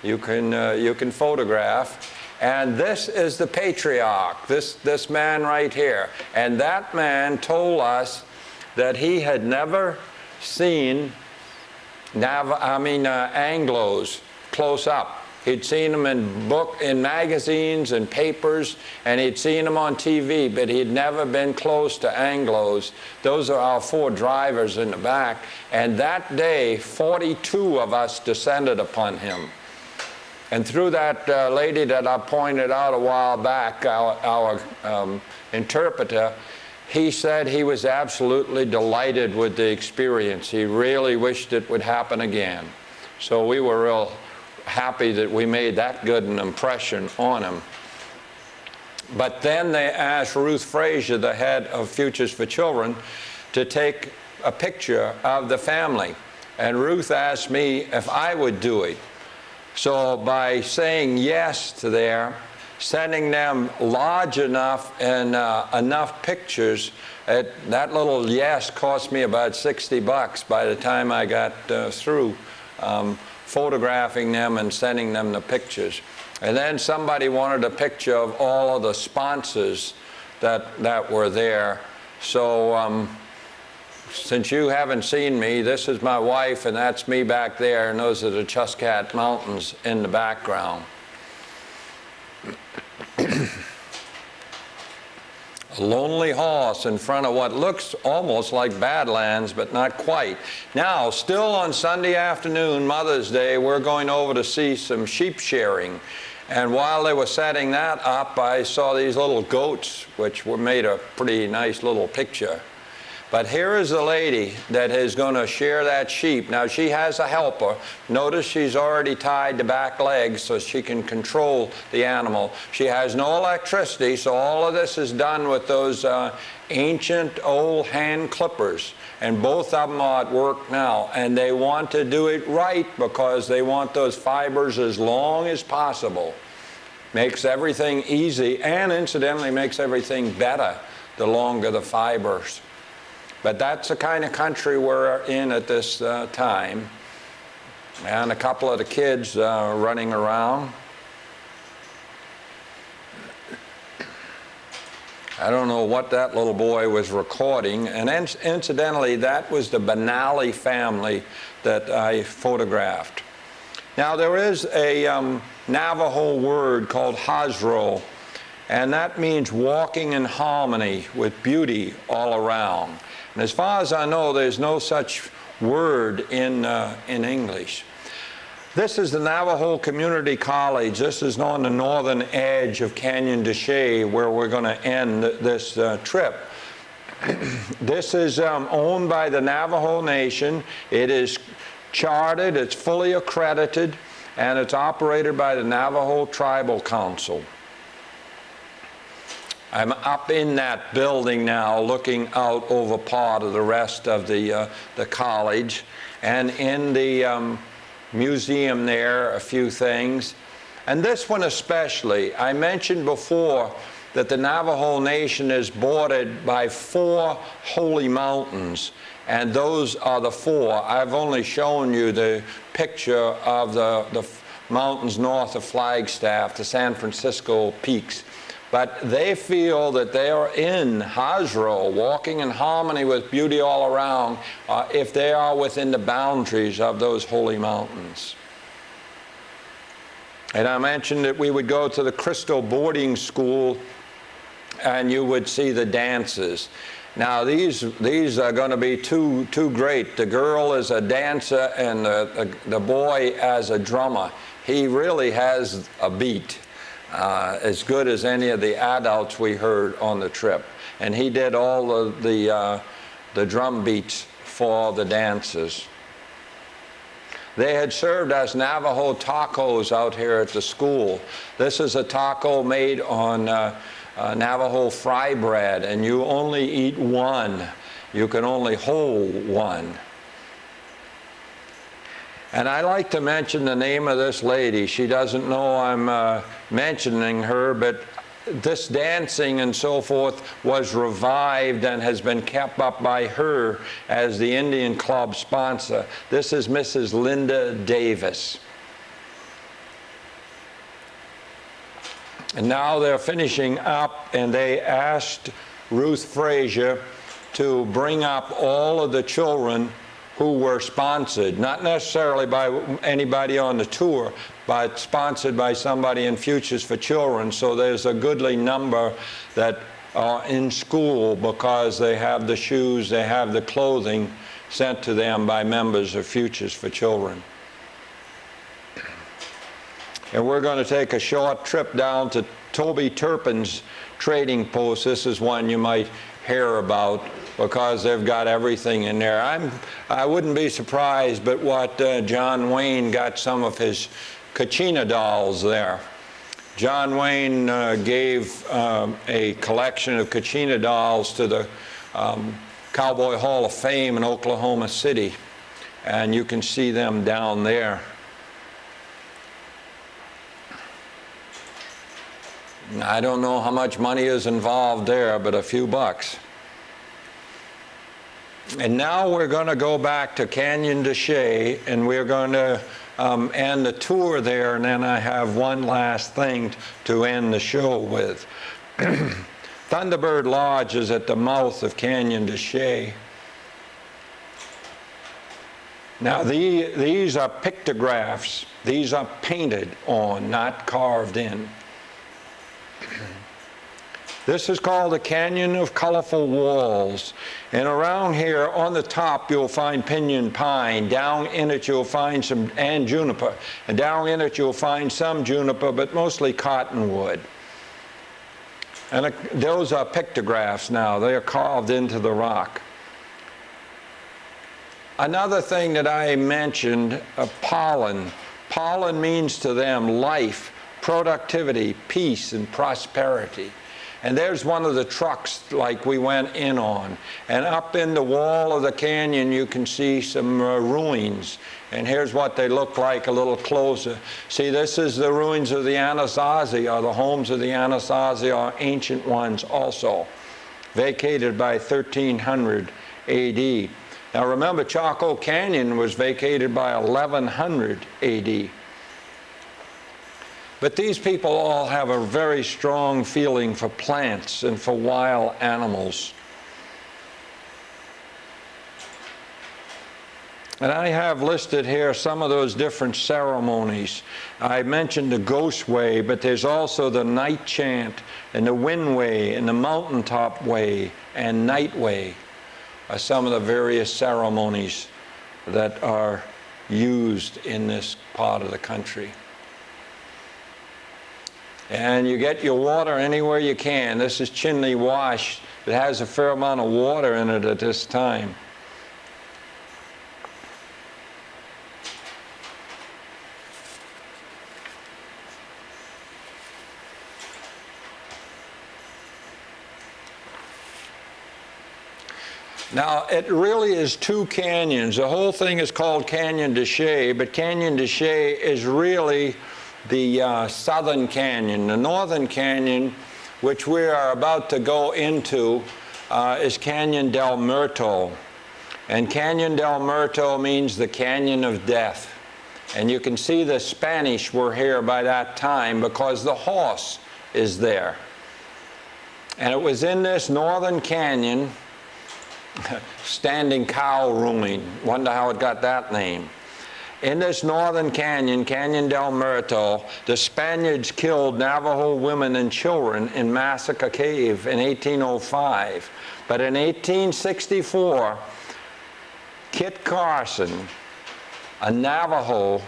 you can photograph. And this is the patriarch, this man right here. And that man told us that he had never seen Anglos close up. He'd seen them in magazines and papers, and he'd seen them on TV, but he'd never been close to Anglos. Those are our 4 drivers in the back. And that day, 42 of us descended upon him. And through that lady that I pointed out a while back, our interpreter, he said he was absolutely delighted with the experience. He really wished it would happen again. So we were real happy that we made that good an impression on him. But then they asked Ruth Frazier, the head of Futures for Children, to take a picture of the family. And Ruth asked me if I would do it. So by saying yes to there, sending them large enough and enough pictures, that little yes cost me about $60 by the time I got through photographing them and sending them the pictures. And then somebody wanted a picture of all of the sponsors that were there. So since you haven't seen me, this is my wife, and that's me back there, and those are the Chuscat Mountains in the background. A lonely horse in front of what looks almost like Badlands, but not quite. Now, still on Sunday afternoon, Mother's Day, we're going over to see some sheep shearing. And while they were setting that up, I saw these little goats, which were made a pretty nice little picture. But here is the lady that is going to shear that sheep. Now, she has a helper. Notice she's already tied the back legs so she can control the animal. She has no electricity, so all of this is done with those ancient old hand clippers. And both of them are at work now. And they want to do it right because they want those fibers as long as possible. Makes everything easy and incidentally makes everything better the longer the fibers. But that's the kind of country we're in at this time. And a couple of the kids running around. I don't know what that little boy was recording. And incidentally, that was the Benally family that I photographed. Now, there is a Navajo word called Hazro, and that means walking in harmony with beauty all around. And as far as I know, there's no such word in English. This is the Navajo Community College. This is on the northern edge of Canyon de Chelly, where we're going to end this trip. This is owned by the Navajo Nation. It is chartered, it's fully accredited, and it's operated by the Navajo Tribal Council. I'm up in that building now looking out over part of the rest of the college, and in the museum there a few things. And this one especially, I mentioned before that the Navajo Nation is bordered by 4 holy mountains, and those are the 4. I've only shown you the picture of the mountains north of Flagstaff, the San Francisco peaks. But they feel that they are in Hazro, walking in harmony with beauty all around, if they are within the boundaries of those holy mountains. And I mentioned that we would go to the Crystal Boarding School and you would see the dances. Now these are going to be too great. The girl is a dancer and the boy as a drummer. He really has a beat. As good as any of the adults we heard on the trip. And he did all of the drum beats for the dances. They had served us Navajo tacos out here at the school. This is a taco made on Navajo fry bread, and you only eat one. You can only hold one. And I like to mention the name of this lady. She doesn't know I'm mentioning her, but this dancing and so forth was revived and has been kept up by her as the Indian Club sponsor. This is Mrs. Linda Davis. And now they're finishing up, and they asked Ruth Frazier to bring up all of the children who were sponsored, not necessarily by anybody on the tour, but sponsored by somebody in Futures for Children. So there's a goodly number that are in school because they have the shoes, they have the clothing sent to them by members of Futures for Children. And we're going to take a short trip down to Toby Turpin's trading post. This is one you might hear about because they've got everything in there. I wouldn't be surprised but what John Wayne got some of his Kachina dolls there. John Wayne gave a collection of Kachina dolls to the Cowboy Hall of Fame in Oklahoma City, and you can see them down there. I don't know how much money is involved there, but a few bucks. And now we're going to go back to Canyon de Chelly, and we're going to end the tour there, and then I have one last thing to end the show with. Thunderbird Lodge is at the mouth of Canyon de Chelly. Now these are pictographs. These are painted on, not carved in. This is called the Canyon of Colorful Walls. And around here on the top you'll find pinyon pine. Down in it you'll find some, and juniper. And down in it you'll find some juniper, but mostly cottonwood. And those are pictographs now. They are carved into the rock. Another thing that I mentioned, pollen. Pollen means to them life, productivity, peace, and prosperity. And there's one of the trucks like we went in on. And up in the wall of the canyon you can see some ruins. And here's what they look like a little closer. See, this is the ruins of the Anasazi, or the homes of the Anasazi, or ancient ones also, vacated by 1300 AD. Now remember, Chaco Canyon was vacated by 1100 AD. But these people all have a very strong feeling for plants and for wild animals. And I have listed here some of those different ceremonies. I mentioned the Ghost Way, but there's also the Night Chant, and the Wind Way, and the Mountaintop Way, and Night Way are some of the various ceremonies that are used in this part of the country. And you get your water anywhere you can. This is Chinle Wash. It has a fair amount of water in it at this time. Now, it really is two canyons. The whole thing is called Canyon de Chelly, but Canyon de Chelly is really the southern canyon. The northern canyon, which we are about to go into, is Canyon del Muerto. And Canyon del Muerto means the Canyon of Death. And you can see the Spanish were here by that time because the horse is there. And it was in this northern canyon, Standing Cow Ruin. Wonder how it got that name. In this northern canyon, Canyon del Muerto, the Spaniards killed Navajo women and children in Massacre Cave in 1805. But in 1864, Kit Carson, a Navajo,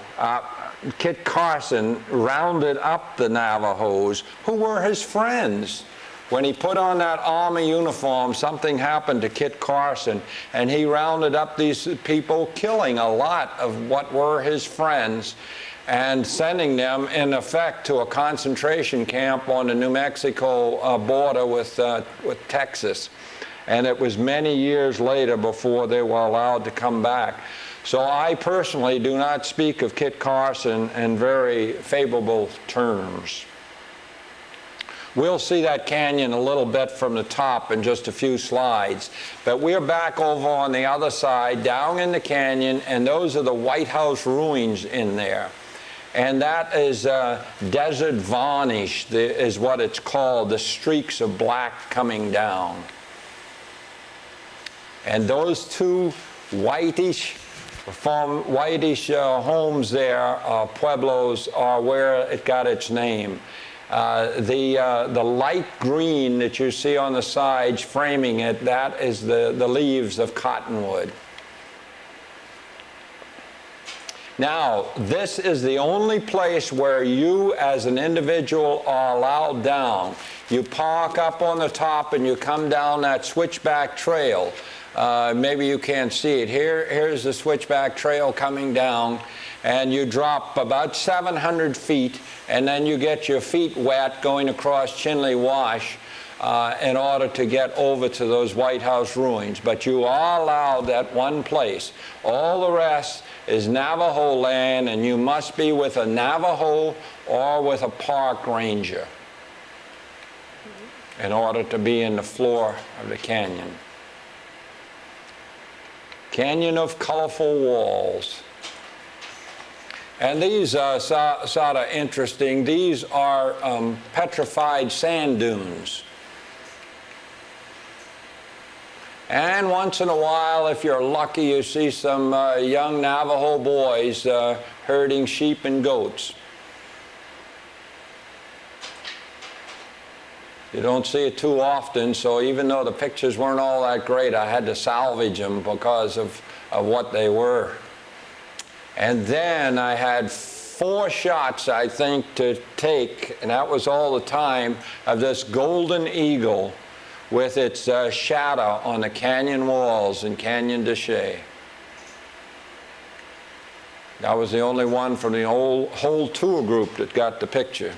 Kit Carson rounded up the Navajos who were his friends. When he put on that army uniform, something happened to Kit Carson, and he rounded up these people, killing a lot of what were his friends, and sending them, in effect, to a concentration camp on the New Mexico border with Texas. And it was many years later before they were allowed to come back. So I personally do not speak of Kit Carson in very favorable terms. We'll see that canyon a little bit from the top in just a few slides. But we're back over on the other side, down in the canyon, and those are the White House ruins in there. And that is desert varnish, is what it's called, the streaks of black coming down. And those two whitish homes there, pueblos, are where it got its name. The light green that you see on the sides framing it, that is the leaves of cottonwood. Now, this is the only place where you as an individual are allowed down. You park up on the top and you come down that switchback trail. Maybe you can't see it. Here's the switchback trail coming down, and you drop about 700 feet, and then you get your feet wet going across Chinley Wash in order to get over to those White House ruins. But you are allowed at one place. All the rest is Navajo land, and you must be with a Navajo or with a park ranger in order to be in the floor of the canyon. Canyon of colorful walls. And these are sort of interesting. These are petrified sand dunes. And once in a while, if you're lucky, you see some young Navajo boys herding sheep and goats. You don't see it too often, so even though the pictures weren't all that great, I had to salvage them because of what they were. And then I had 4 shots, I think, to take, and that was all the time, of this golden eagle with its shadow on the canyon walls in Canyon de Chelly. That was the only one from the whole tour group that got the picture.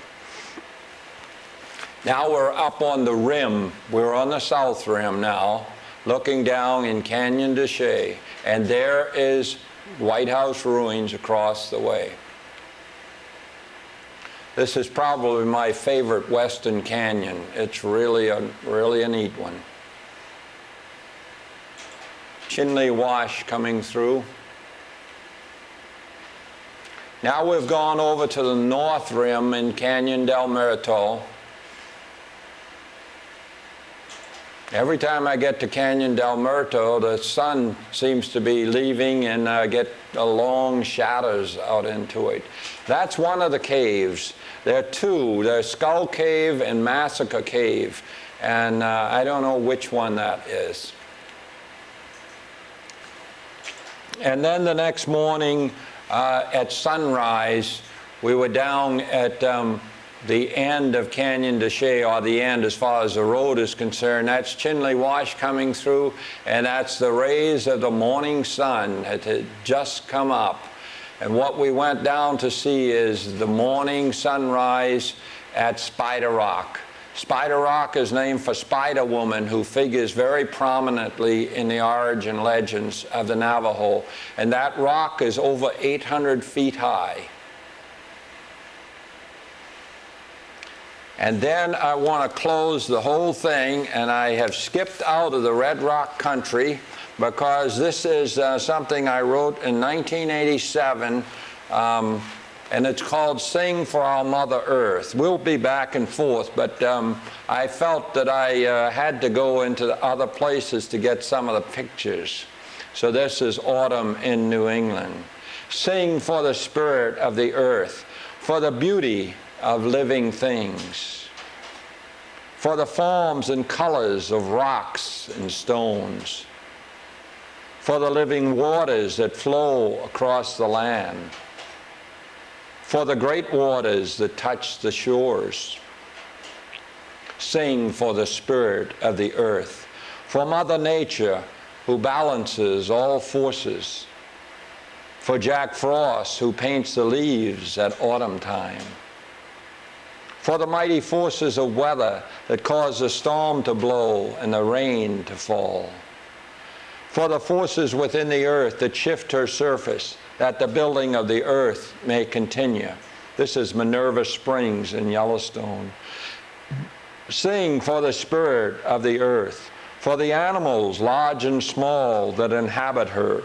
Now we're up on the rim. We're on the south rim now, looking down in Canyon de Chelly, and there is White House ruins across the way. This is probably my favorite western canyon. It's really a neat one. Chinley Wash coming through. Now we've gone over to the north rim in Canyon del Muerto. Every time I get to Canyon del Muerto, the sun seems to be leaving, and I get long shadows out into it. That's one of the caves. There are 2. There's Skull Cave and Massacre Cave, and I don't know which one that is. And then the next morning at sunrise, we were down at the end of Canyon de Chelly, or the end as far as the road is concerned. That's Chinley Wash coming through, and that's the rays of the morning sun that had just come up. And what we went down to see is the morning sunrise at Spider Rock. Spider Rock is named for Spider Woman, who figures very prominently in the origin legends of the Navajo. And that rock is over 800 feet high. And then I want to close the whole thing, and I have skipped out of the Red Rock country because this is something I wrote in 1987, and it's called Sing for Our Mother Earth. We'll be back and forth, but I felt that I had to go into the other places to get some of the pictures. So this is autumn in New England. Sing for the spirit of the earth, for the beauty of living things, for the forms and colors of rocks and stones, for the living waters that flow across the land, for the great waters that touch the shores. Sing for the spirit of the earth, for Mother Nature who balances all forces, for Jack Frost who paints the leaves at autumn time, for the mighty forces of weather that cause the storm to blow and the rain to fall, for the forces within the earth that shift her surface, that the building of the earth may continue. This is Minerva Springs in Yellowstone. Sing for the spirit of the earth, for the animals large and small that inhabit her,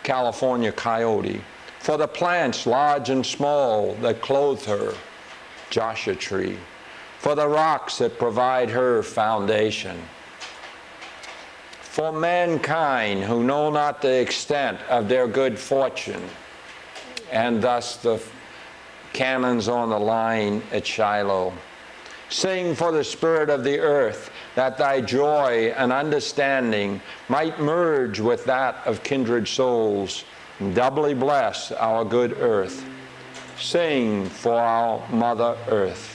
California coyote, for the plants large and small that clothe her, Joshua tree, for the rocks that provide her foundation, for mankind who know not the extent of their good fortune, and thus the cannons on the line at Shiloh. Sing for the spirit of the earth, that thy joy and understanding might merge with that of kindred souls, Doubly bless our good earth. Sing for our Mother Earth.